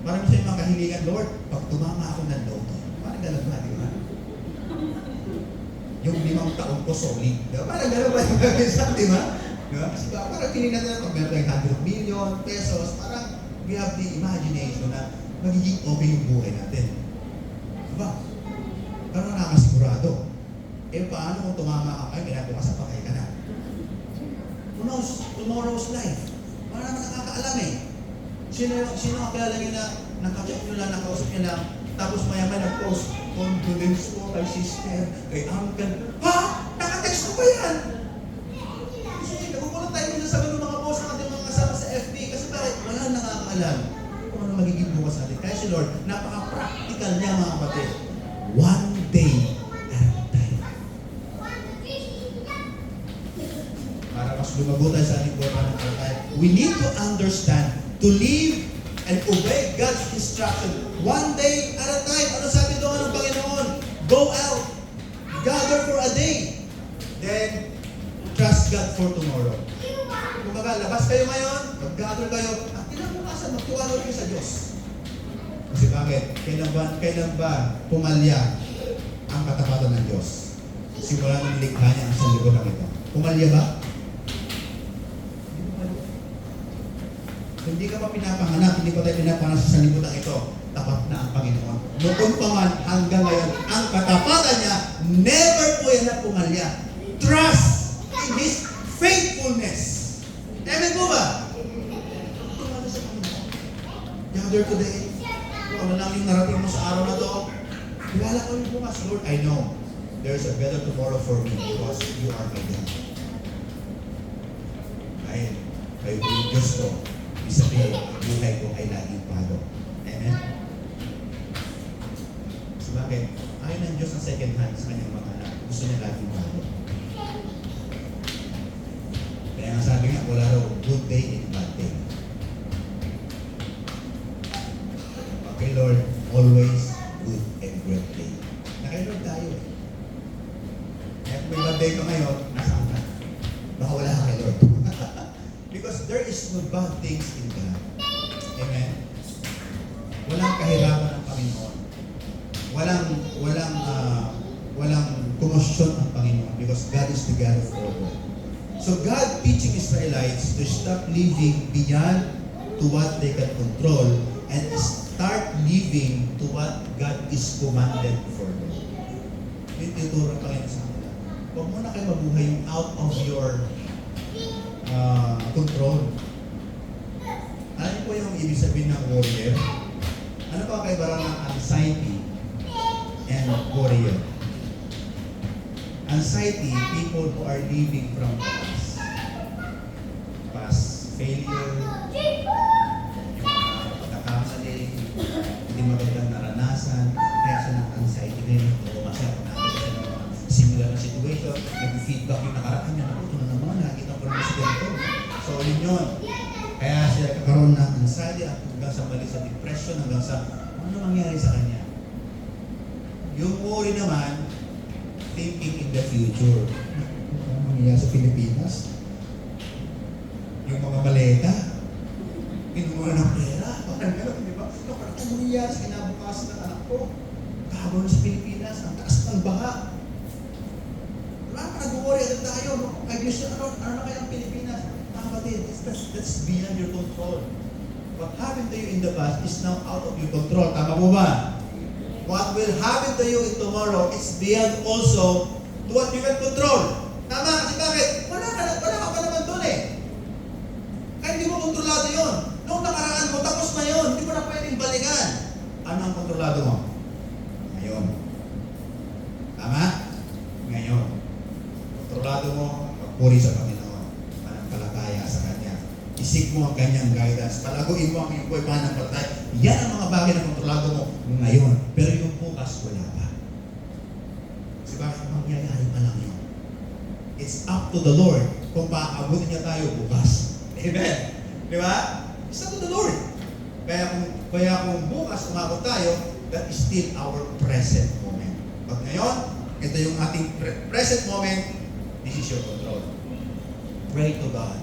Parang siya yung mga kahilingan, Lord, pag tumama ako ng loto, parang gano'n ba, di ba? Yung 5 taon ko solid. Diba? Parang gano'n ba yung gagawin, di ba? Diba? Kasi ba, parang tinignan na pag meron tayong 100 million pesos, parang we have the imagination na magiging okay yung buhay natin. Diba? Parang nakasigurado. Eh, paano kung tumama ka kayo, kinabukasan pa kayo ka na? Who knows tomorrow's life? Parang naman nakakaalam eh. Sino ang kilala nyo na nakachat nyo lang, nakausap nyo lang, tapos maya-maya nag-post, condolence po kay sister, kay uncle. Ha? Nakatext ko ba yan? Nagugulat tayo nila sa mga post ng ating mga kasama sa FB kasi bakit? Wala nakakaalam kung ano magiging bukas natin. Kaya si Lord, napaka-practical niya mga kapatid. One day at a time. Para mas lumago tayo sa ating buhay ng kalatay, we need to understand to live and obey God's instruction one day at a time. Ano sabi doon ng Panginoon? Go out, gather for a day, then trust God for tomorrow. Kumbaga, labas kayo ngayon, mag-gather kayo, at kinabukasan, magtuwalo kayo sa Diyos. Kasi bakit? Kailan ba pumalya ang katapatan ng Diyos? Simula ng likha niya ang sanlibutan ito. Pumalya ba? Hindi ka pa pinapanganak, hindi pa tayo pinapanganak sa sanlibutan ito, tapat na ang Panginoon. Noon pa man hanggang ngayon, ang katapatan niya, never po yan na pumalya. Trust in His faith. araw na to, tiwala ko yung bukas, Lord, I know there's a better tomorrow for me because you are my God. Dahil kayo po yung Diyos ko, isabihin, ang buhay ko ay laging palo. Amen? So bakit? Ayaw ng Diyos ang second hand sa kanyang mga anak. Gusto niya laging palo. Kaya nga sabi nga, wala raw good day and bad day. Okay, Lord, always good and great day. Naka-Lord tayo eh. Kaya kung may bad day ka ngayon, nasaan ka? Baka wala ka kay Lord. Because there is no bad things in God. Amen? Walang kahirapan ng Panginoon. Walang komosyon ang Panginoon because God is the God of order. So God teaching Israelites to stop living beyond to what they can control and start living to what God is commanded for them. Yung tinuturo ng Panginoon sa kanila. Huwag muna kayo mabuhay yung out of your control. Alam po yung ibig sabihin ng warrior? Ano pa kayo barang ng anxiety and warrior? Anxiety, people who are living from past failure, yung pagkakamali, hindi magandang naranasan, kaya siya ng anxiety ngayon. O kasi nakita siya ng mga similar na situation, nag-feedback yung nakaraan niya, ito na naman, nakita ko naman si ganito. So yun. Kaya siya kakaroon ng anxiety at hanggang sa mali sa depression, hanggang sa ano mangyari sa kanya. Yung worry naman, thinking in the future. Ano mangyayari sa Pilipinas? Yung mga maleta, pinuha ng pera, parang gano'n, di ba? Ano mangyayari sa kinabukasan ng anak ko? Kahabol sa Pilipinas, ang taas ng baha. Wala ka nag-worry agad tayo. Kaya gusto, ano na kaya ang Pilipinas? Kapatid, that's beyond your control. What happened to you in the past is now out of your control. Tama po ba? What will happen to you in tomorrow is beyond also to what you can control. Tama? Kasi bakit? Wala ka pa naman doon eh. Kaya hindi mo kontrolado yun. Noong nakaraan mo, tapos na yun. Hindi mo na pwedeng balikan. Ano ang kontrolado mo? Ngayon. Tama? Ngayon. Kontrolado mo, pagpuri sa Panginoon. Pananampalataya sa Kanya. Isik mo ang Kanyang guidance. Palaguin mo ang iyong buhay pananampalataya. Yan ang mga bagay na kontrolado mo ngayon. Pero yung bukas, wala pa. Kasi bakit mangyayari pa lang yun? It's up to the Lord kung paaabutin niya tayo bukas. Amen? Di ba? It's up to the Lord. Kaya kung bukas umabot tayo, that is still our present moment. Pag ngayon, ito yung ating present moment, this is your control. Pray to God.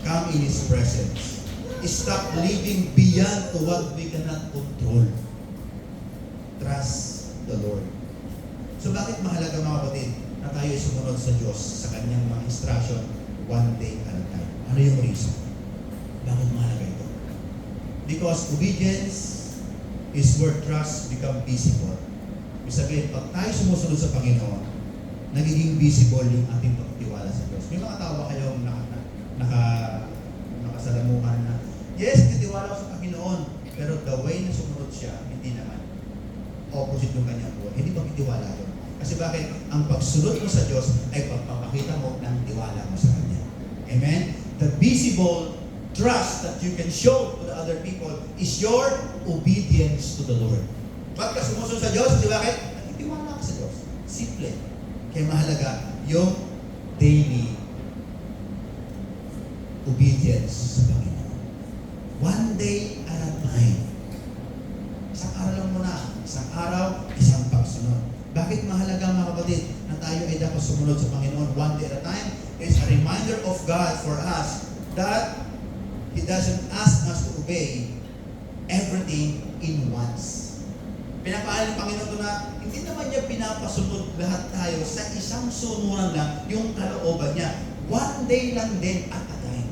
Come in His presence. Stop living beyond to what we cannot control. Trust the Lord. So bakit mahalaga mga kapatid na tayo ay sumunod sa Diyos sa Kanyang mga instruction one day at a time? Ano yung reason? Bakit mahalaga ito? Because obedience is where trust become visible. Ibig sabihin, pag tayo sumusunod sa Panginoon, nagiging visible yung ating pagtitiwala sa Diyos. May mga tao ba kayong nakasalamuhan na, yes, titiwala ko sa Panginoon, pero the way na sumunod siya, hindi naman. Opposite yung kanyang buhay. Hindi pagtitiwala yun. Kasi bakit? Ang pagsunod mo sa Diyos ay pagpapakita mo ng tiwala mo sa Kanya. Amen? The visible trust that you can show to the other people is your obedience to the Lord. Ba't ka sumusunod sa Diyos? Di bakit? Nagtitiwala ka sa Diyos. Simple. Kaya mahalaga yung daily obedience sa Panginoon. One day at a time. Isang araw lang muna. Isang araw, isang pagsunod. Bakit mahalaga mga kapatid na tayo ay dapat sumunod sa Panginoon one day at a time? It's a reminder of God for us that He doesn't ask us to obey everything in once. Pinapaalam ng Panginoon ito na hindi naman niya pinapasunod lahat tayo sa isang sunuran lang yung kalooban niya. One day lang din at a time.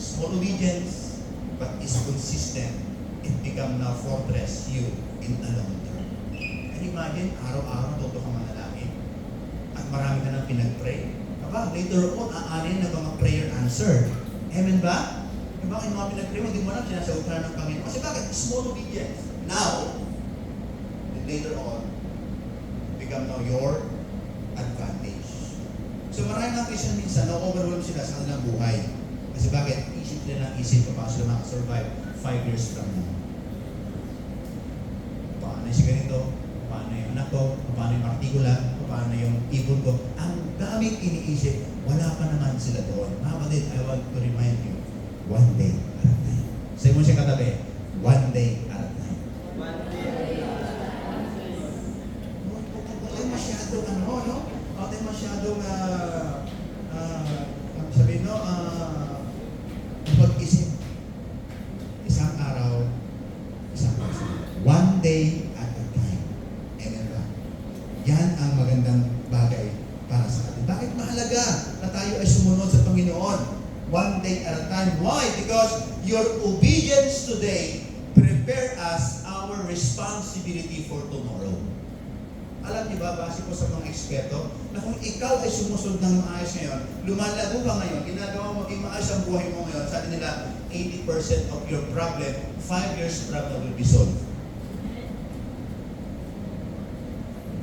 Small obedience, but is consistent. It become now fortress you in the long term. Can you imagine, araw-araw toto ka manalangin at marami ka nang pinag-pray. Aba, later on, aanin na mga prayer answered. Amen ba? Diba, yung mga pinag-pray mo, hindi mo alam, sinasagot ka ng Panginoon. Kasi bakit? Small obedience. now, and later on, become now your advantage. So maraming mga Christian minsan, na-overwhelm sila sa kanilang buhay. Kasi bakit? Isip nila ng isip kung paano sila makasurvive 5 years from now. Paano si ganito? Paano yung anak ko? Paano yung partikula? Paano yung ibon ko? Ang daming iniisip, wala pa naman sila doon. Mga kapatid, I want to remind you, one day at a time. Say mo siya katabi, one day at a time. Huwag tayo masyadong no? Huwag tayo masyadong sabihin, no? Pag-isip. Isang araw, isang person. One day at a time. Amen ba? Yan ang magandang bagay para sa atin. Bakit mahalaga na tayo ay sumunod sa Panginoon? One day at a time. Why? Because your obedience today prepare us our responsibility for tomorrow. Alam niyo ba, base po sa mga eksperto, na kung ikaw ay sumusunod ng maayos ngayon, lumalago ka ngayon, ginagawa mo maging maayos ang buhay mo ngayon, sabi nila, 80% of your problem, 5 years problem will be solved.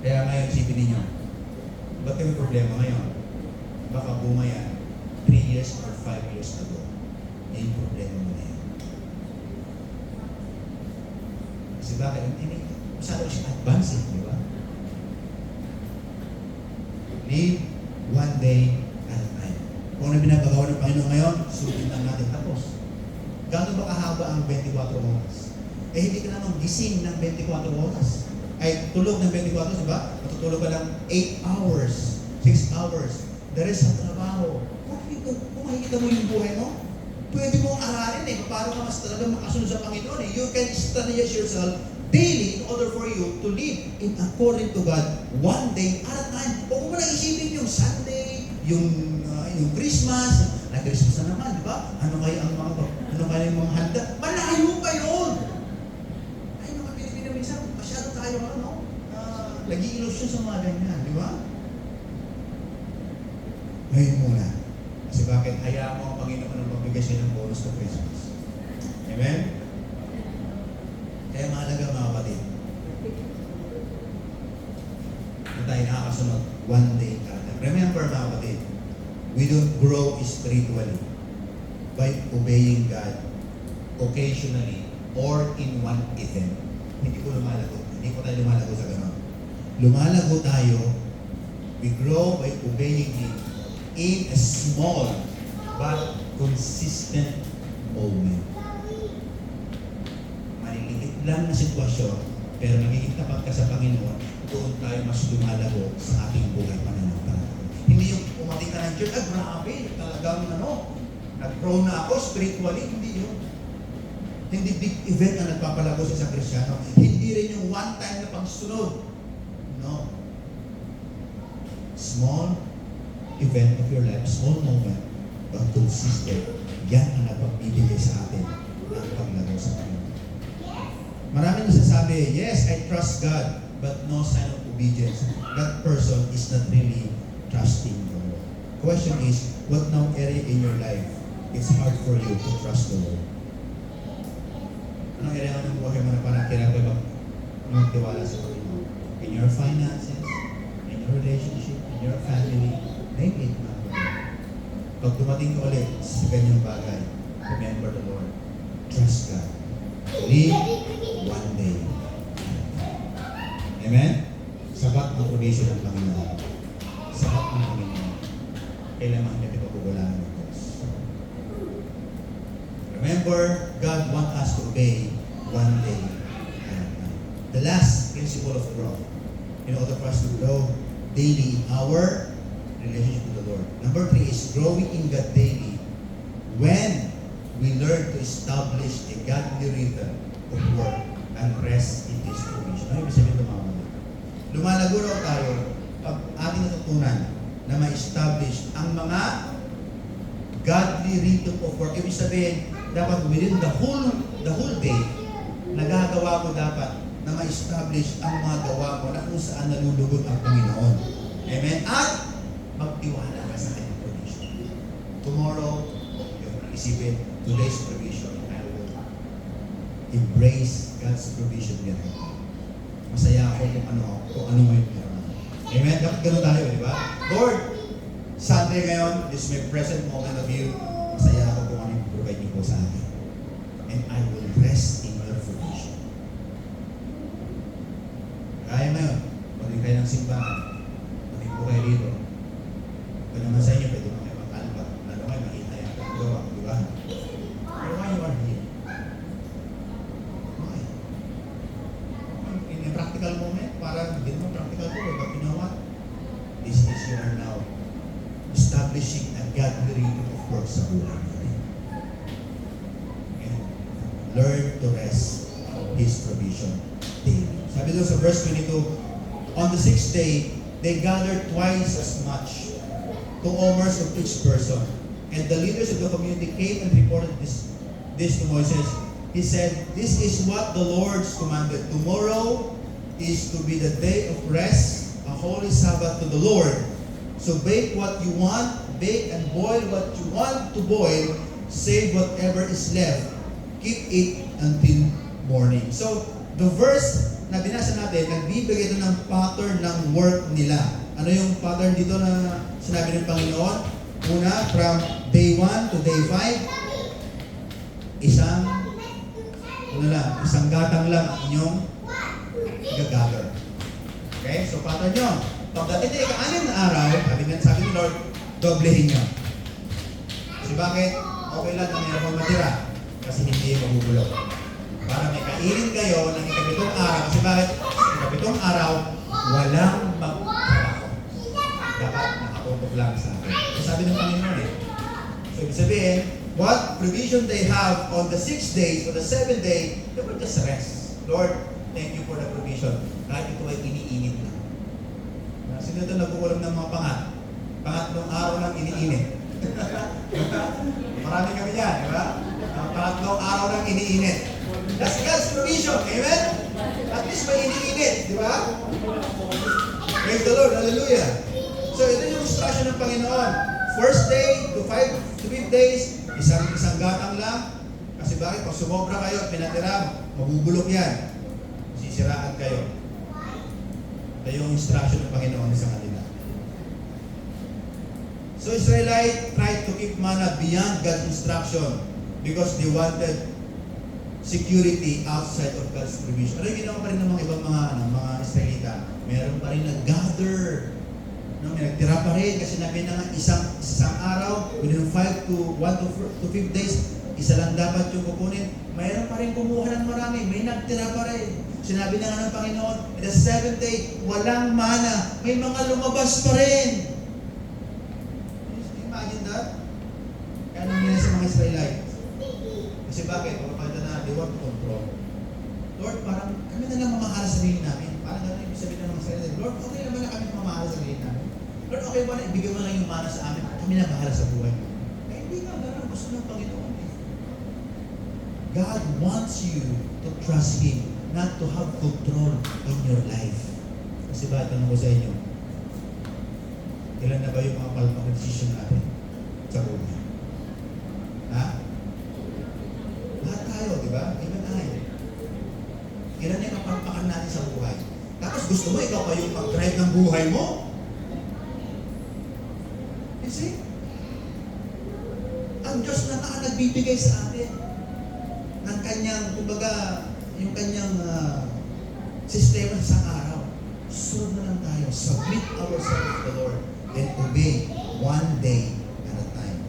Kaya ngayon, isipin ninyo, ba't may problema ngayon? Baka bumayan 3 years or 5 years ago. Yan yung problema mo na yan. Kasi bakit? Masyado siya advancing, di ba? Live one day at a time. Kung ano binabagawa ng Panginoon ngayon, sulit lang natin tapos. Gano'n ba kahaba ang 24 oras? Eh hindi ka naman gising ng 24 oras. Ay tulog ng 24 oras, di ba? Matutulog ka lang 8 hours, 6 hours. The rest sa trabaho. Kung makikita mo yung buhay mo, pwede mong aralin paano ka mas talaga makasunod sa Panginoon You can study yourself daily in order for you to live in according to God one day at a time. O kung mo lang isipin yung Sunday, yung Christmas, Christmas na naman, di ba? Ano kaya yung mga handa? Malayo pa yun! Ay, mga Pilipino minsan, masyado tayo, nag-i-illusion sa mga ganyan, di ba? Ngayon muna. Kasi bakit? Hayaan mo ang Panginoon ang magbigay siya ng bonus sa Christmas. Amen? Kaya mahalaga mga kapatid. Na tayo nakakasunod one day at a time. Remember mga kapatid, we don't grow spiritually by obeying God occasionally or in one event. Hindi po lumalago. Hindi po tayo lumalago sa ganon. Lumalago tayo, we grow by obeying Him in a small but consistent moment. Maliliit lang na sitwasyon, pero nagiging tapat ka sa Panginoon, doon tayo mas lumalago sa ating buhay pananampalataya. Hindi yung umating ka ng church, grabe, talagang nag-grow na ako spiritually, hindi yun. Hindi big event ang nagpapalago sa isang Kristyano. Hindi rin yung one time na pagsunod. No. Small event of your life, small moment, but consistent. Yan ang napagbibigay sa atin ng paglago sa Panginoon. Maraming nasasabi, yes, I trust God, but no sign of obedience. That person is not really trusting the Lord. Question is, what now area in your life it's hard for you to trust the Lord? Anong area ng buhay mo na parang kailangan ba magtiwala sa Panginoon? In your finances, in your relationship, in your family, name it, mga kapatid. Pag dumating ka ulit sa ganyang bagay, remember the Lord. Trust God. Live one day. Amen? Sapat ang provision ng Panginoon. Sapat ng Panginoon. Kailangan natin pagugulaan ng Diyos. Remember, God wants us to obey one day at a time. The last principle of growth, in order for us to grow daily in our relationship with the Lord. Number 3 is growing in God daily when we learn to establish a godly rhythm of work and rest in His provision. Ano ibig sabihin ito mga kapatid? Lumalago raw tayo pag ating natutunan na ma-establish ang mga godly rhythm of work. Ibig sabihin, dapat within the whole day, nagagawa ko dapat na ma-establish ang mga gawa ko na kung saan nalulugod ang Panginoon. Amen? At magtiwala ka sa kanyang provision. Tomorrow, yung isipin, today's provision, I will embrace God's provision ngayon. Masaya ako kung ano ngayon meron. Amen? Dapat ganun tayo, di ba? Lord, Sunday ngayon, this is my present moment of you. Masaya ako kung ano yung provide niyo po sa akin. And I will rest in your provision. Kaya mo yun. Pagin kayo ng simbahan. Pagin po kayo dito. Ito naman sa inyo, pwede mo kayo magkalba. Lalo kayo, makita yung gawa. Di ba? Pero why you are here? Why? In a practical moment, parang hindi naman practical po. But you know what? This is you are now establishing a gathering of works sa buhay natin. And learn to rest on His provision daily. Sabi doon sa verse 22, on the sixth day, they gathered twice as much, 2 omers of each person. And the leaders of the community came and reported this to Moses. He said, this is what the Lord's commanded. Tomorrow is to be the day of rest, a holy Sabbath to the Lord. So bake what you want, bake and boil what you want to boil, save whatever is left. Keep it until morning. So, the verse na binasa natin, nagbibigay ito ng pattern ng work nila. Ano yung pattern dito na sinabi ng Panginoon? Una, from day 1 to day 5, isang gatang lang ang inyong gagather. Okay? So, pattern yun. Pagdating na ika-anim na araw, sabi ni Lord, doblehin nyo. Kasi bakit? Okay lang na mayroon matira. Kasi hindi mabubulok. Para may kainin kayo ng ikapitong araw. Kasi bakit? Sa ikapitong araw, walang magtrabaho. Dapat nakatutok lang sa akin. So sabi ng Panginoon So ibig sabihin, what provision they have on the 6 days, on the 7th day, they will just rest. Lord, thank you for the provision. Kahit ito ay iniinit lang. Sino ito nagkukulang ng mga pangatlong araw lang iniinit. Marami kami yan, di ba? Pangatlong araw lang iniinit. That's God's provision, amen? At least may iniinit, di ba? Praise the Lord, hallelujah. So ito yung instruction ng Panginoon. First day to 5 days, isang gatang lang. Kasi bakit? Pag sumobra kayo at pinatira, mabubulok yan. Sisiraan kayo. Ito yung instruction ng Panginoon sa kanila. So Israelites tried to keep manna beyond God's instruction because they wanted security outside of God's provision. Ano yung ginawa pa rin ng mga ibang mga Israelita? Meron pa rin nag-gather. No, may nagtira pa rin kasi nabi na nga isang araw, within 1 to 5 days, isa lang dapat yung kukunin. Mayroon pa rin kumuha ng marami, may nagtira pa rin. Sinabi na nga ng Panginoon, in the 7th day, walang mana, may mga lumabas pa rin. Imagine that? Kaya nangyayari sa mga Israelites. Kasi bakit? Pagpapalita na, they want to control. Lord, parang kami na lang mamahala sa sarili namin. Parang gano'n yung sabihin ng mga Israelites. Lord, okay naman na kami mamahala sa sarili namin. Lord, okay ba na ibigay mo lang yung mana sa amin? Kami na bahala sa buhay. Eh, hindi nga, gano'n gusto ng Panginoon. God wants you to trust Him, not to have control in your life. Kasi ba, tanong ko sa inyo, ilan na ba yung mga palpag-decision natin sa buhay? Ha? Lahat tayo, di ba? Even I. Ilan na yung kapalpakan natin sa buhay? Tapos gusto mo, ikaw pa yung mag-drive ng buhay mo? You see? Ang Diyos na nga ang nagbibigay sa atin ng kanyang, kumbaga, yung kanyang sistema sa araw. Sunod na lang tayo. Submit ourselves to the Lord and obey one day at a time.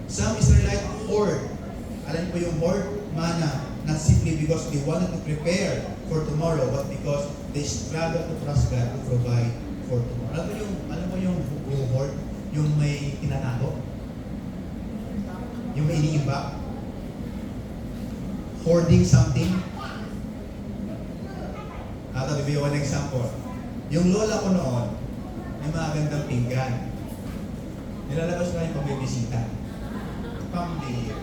Some Israelites hoard. Alam po yung hoard? Mana. Not simply because they wanted to prepare for tomorrow, but because they struggle to trust God to provide for tomorrow. Alam mo yung hoard? Yung may tinatago? Yung may iniimbak? Hoarding something? Bibigyan ko ng example. Yung lola ko noon, may mga gandang pinggan. Nilalabas na yung pambibisita. Pambihir.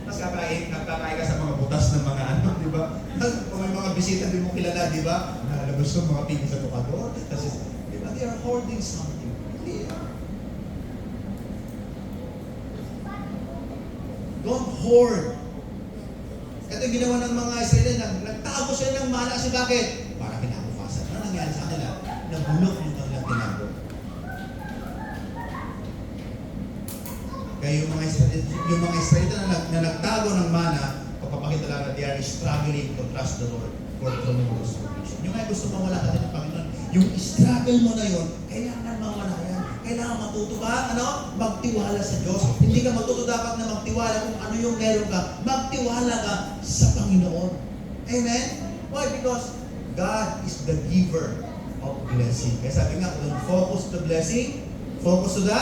Tapos nagkakain ka sa mga butas ng mga ano, di ba? Kung may mga bisita din mo kilala, di ba? Nalalabas yung mga pinggan sa tukador. Tapos, di ba? They are hoarding something. Hindi. hoard. Ito yung ginawa ng mga Israel, nagtago sila ng mana kasi bakit? Para kinabukasan. Ano nangyari sa kanila? Nabulok yung kanilang tinago. Kaya yung mga Israel na nagtago ng mana, pagpapakita lang na they are struggling to trust the Lord for tremendous provision. Yung nga gusto mawala natin ng Panginoon, yung struggle mo na yun, kailangan mawala yan. Kailangan matuto ka, magtiwala sa Diyos. Hindi ka matuto dapat na magtiwala kung ano yung meron ka. Magtiwala ka sa Panginoon. Amen? Why? Because God is the giver of blessing. Kaya sabi nga, don't focus the blessing, focus to the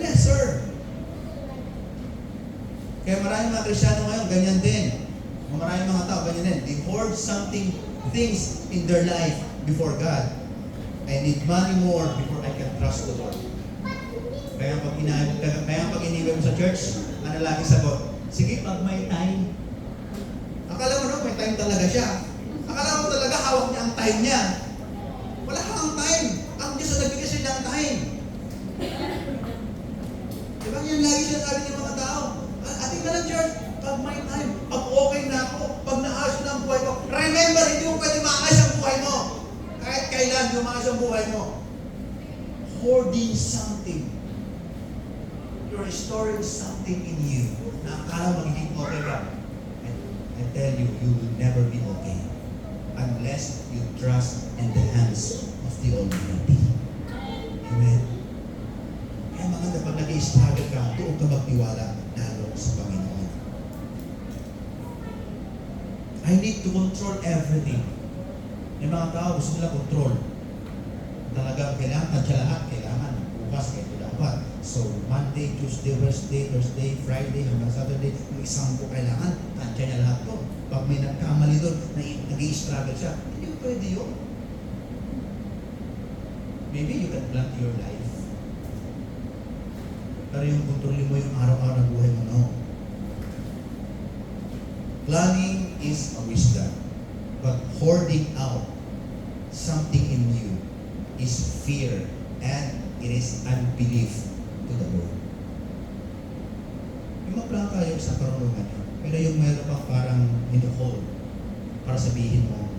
blesser. Kaya maraming mga Kristyano ngayon, ganyan din. Maraming mga tao, ganyan din. They hoard things in their life before God. I need money more before I can trust the Lord. Kaya pag inibig mo sa church, ano lagi sagot? Sige, pag may time. Akala mo may time talaga siya. Akala mo talaga hawak niya ang time niya. Wala kang time. Ang Diyos ang nagbigay siya ng time. Diba yan lagi siya sabi ng mga tao? Ating ka ng church, pag may time, pag okay na ako, pag naayos na ang buhay ko, remember, hindi mo pwede maayos ang buhay mo. Kahit kailan lumakas ang buhay mo. Hoarding something. You're storing something in you na akala magiging okay ka. And I tell you, you will never be okay unless you trust in the hands of the Almighty. Amen. Kaya maganda pag nag-i-struggle ka, doon ka magtiwala lalo sa Panginoon. I need to control everything. Yung mga tao gusto nila control. Talagang kailangan tansya lahat. Kailangan bukas ito dapat. So Monday, Tuesday, Wednesday, Thursday, Friday, hanggang Saturday, yung isang po kailangan tansya niya lahat to. Pag may nagkamali doon, nag-i-struggle siya, hindi pwede yun. Maybe you can plan your life. Pero yung kontrolin mo yung araw-araw na buhay mo, no. Planning is a wisdom. But hoarding out something in you is fear and it is unbelief to the Lord. Yung magplan tayo sa karunungan niyo, pero yung meron pang parang hold para sabihin mo,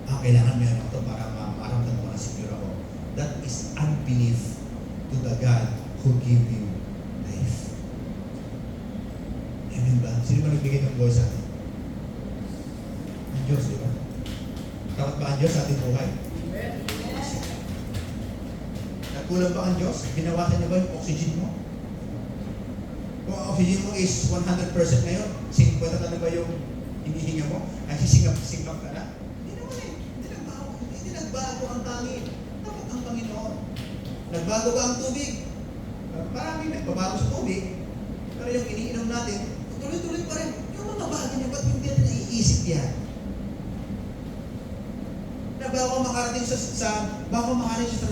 kailangan meron ito para maramdaman mo na secure ako. That is unbelief to the God who give you life. Amen ba? Sino ba nagbigay ng buhay sa atin? Ang Diyos, di ba? Dapat ba ang Diyos sa ating buhay? Nagkulang ba ang Diyos? Binawasan niya ba yung oxygen mo? Kung ang oxygen mo is 100% ngayon, 50 na ba yung hinihinga mo? Ay, sisingap ka na? Hindi naman eh. Hindi nagbago ang tangin. Dapat ang Panginoon. Nagbago ba ang tubig? Maraming nagbabago sa tubig. Pero yung iniinom natin, tuloy-tuloy pa rin. Yung mga bagay niya, ba't hindi natin naiisip yan? Na bago makarating sa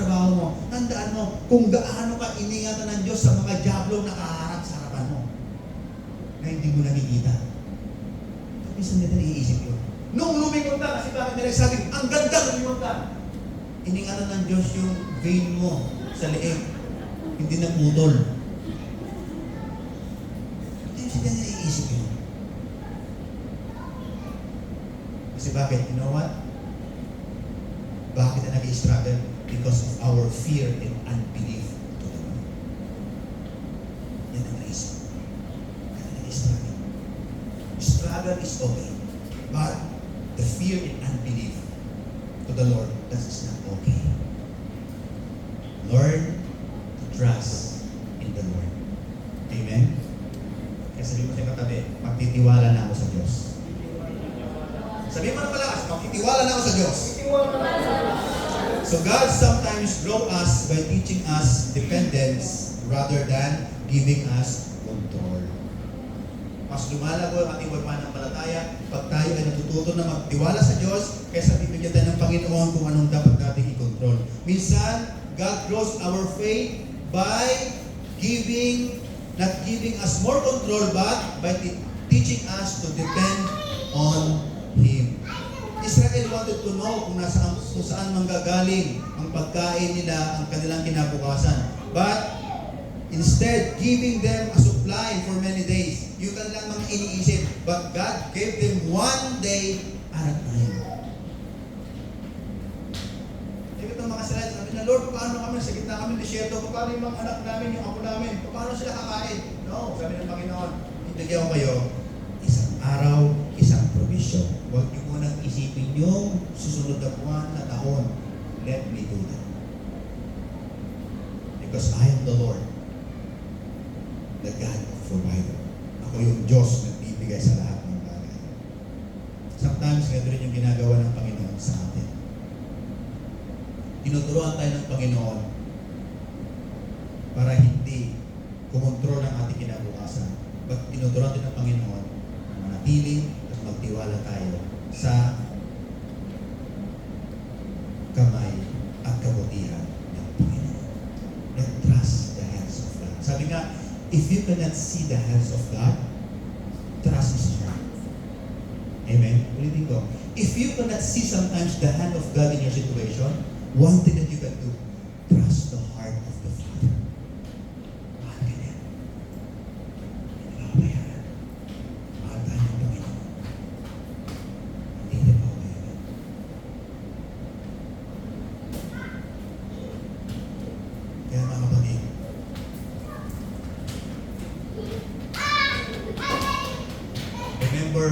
trabaho mo, tandaan mo kung gaano ka iningatan ng Diyos sa mga diablong nakaharap sa harapan mo na hindi mo nakikita. Minsan natin naiisip yun. Nung lumingon ka, kasi bakit nila sabi, ang ganda lumingon ka. Iningatan ng Diyos yung vein mo sa leeg. Hindi nagmutol. Hindi siya naiisip yun. Kasi bakit? You know what? Bakit na nag-i-struggle? Because of our fear and unbelief to the Lord. Yan ang reason. Kaya nag-i-struggle. Struggle is okay. But the fear and unbelief to the Lord, that is not okay. Learn to trust in the Lord. Amen? Kaya sabi mo sa katabi, magtitiwala na ako sa Diyos. Sabi mo na palakas, magtitiwala na ako sa Diyos. So God sometimes grow us by teaching us dependence rather than giving us control. Mas lumalago ang ating pananampalataya pag tayo ay natututo na magtiwala sa Diyos kaysa bibigyan tayo ng Panginoon kung anong dapat nating i-control. Minsan, God grows our faith by not giving us more control but by teaching us to depend on Him. Israel wanted to know kung saan manggagaling ang pagkain nila, ang kanilang kinabukasan. But instead, giving them a supply for many days. yung kanilang mga iniisip. But God gave them one day at a time. Ito mga slides, sabi na, Lord, paano kami? Sa gitna kami, disyerto, paano yung mga anak namin, yung apo namin? Paano sila kakain? No, sabi ng Panginoon, ibigyan ko kayo isang araw, isang provision. Huwag niyo munang isipin yung susunod na buwan na taon. Let me do that. Because I am the Lord, the God of provider. Ako yung Diyos na bibigay sa lahat ng bagay. Sometimes, ganito rin yung ginagawa ng Panginoon sa atin. Tinuturuan tayo ng Panginoon para hindi kumontrol ang ating kinabukasan. But tinuturuan din ng Panginoon na manatili at magtiwala tayo sa kamay at kabutihan ng Panginoon. And trust the hands of God. Sabi nga, if you cannot see the hands of God, trust His heart. Amen? Ulitin ko. If you cannot see sometimes the hand of God in your situation, one thing that you can do, trust the heart of the Father. Mahal ka niya. Hindi ka kabayaran. Mahal tayo ng Panginoon. Hindi niya kabayaran. Kaya mga kapatid, remember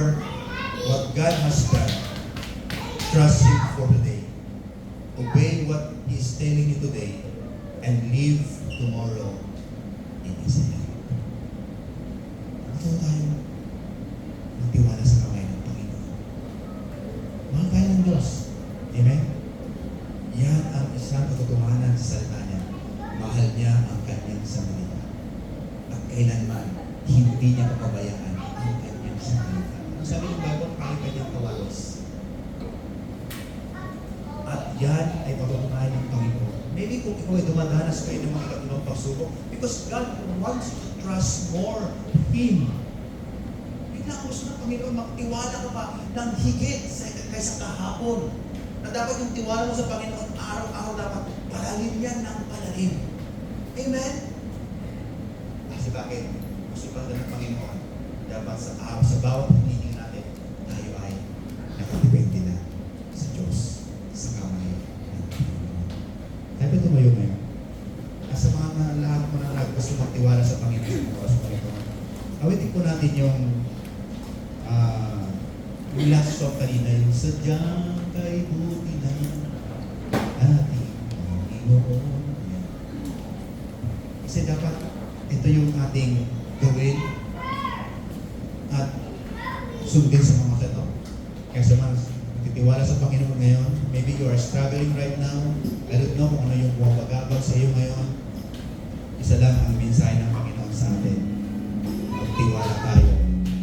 what God has done. Trust Him for today. Obey what He is telling you today and live tomorrow in His name. Matuto tayo magtiwala sa kamay ng Panginoon. Mahal tayo ng Diyos. Amen? Yan ang isang katotohanan sa salita niya. Mahal niya ang kanyang sangalita. At kailanman, hindi niya papabayaan ang kanyang sangalita. Ang sabi ng Bible, ang kanyang kawalos. At yan ay patutunayan ng Panginoon. Maybe kung ikaw ay dumadanas kayo ng mga iba't ibang pagsubok, because God wants to trust more Him. Bigla ko gusto ng Panginoon, magtiwala ka pa ng higit kaysa kahapon. Na dapat yung tiwala mo sa Panginoon, araw-araw dapat palalim yan ng palalim. Amen? Kasi bakit? Gusto pa ng Panginoon, dapat sa bawat hinihingi natin, tayo ay nakadepende na sa Diyos. Sa kamay ng Panginoon. Tayo ba tumayo ngayon? Sa mga lahat mo na gusto magtiwala sa Panginoon, sa Panginoon, awitin po natin yung last song kanina, yung sadyang kay buti na ating Panginoon. Kasi dapat ito yung ating gawin at sundin sa mga kato. Kaya sa mga titiwala sa Panginoon ngayon, maybe you are struggling right now. I don't know kung ano yung bumabagabag sa iyo ngayon. Isa lang ang mensahe ng Panginoon sa atin. Magtiwala tayo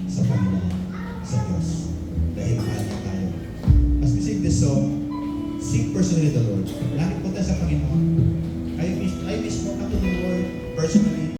sa Panginoon, sa Diyos. Dahil mahal niya tayo. As we sing this song, seek personally the Lord. Lagi po tayo sa Panginoon. I wish more to the Lord personally.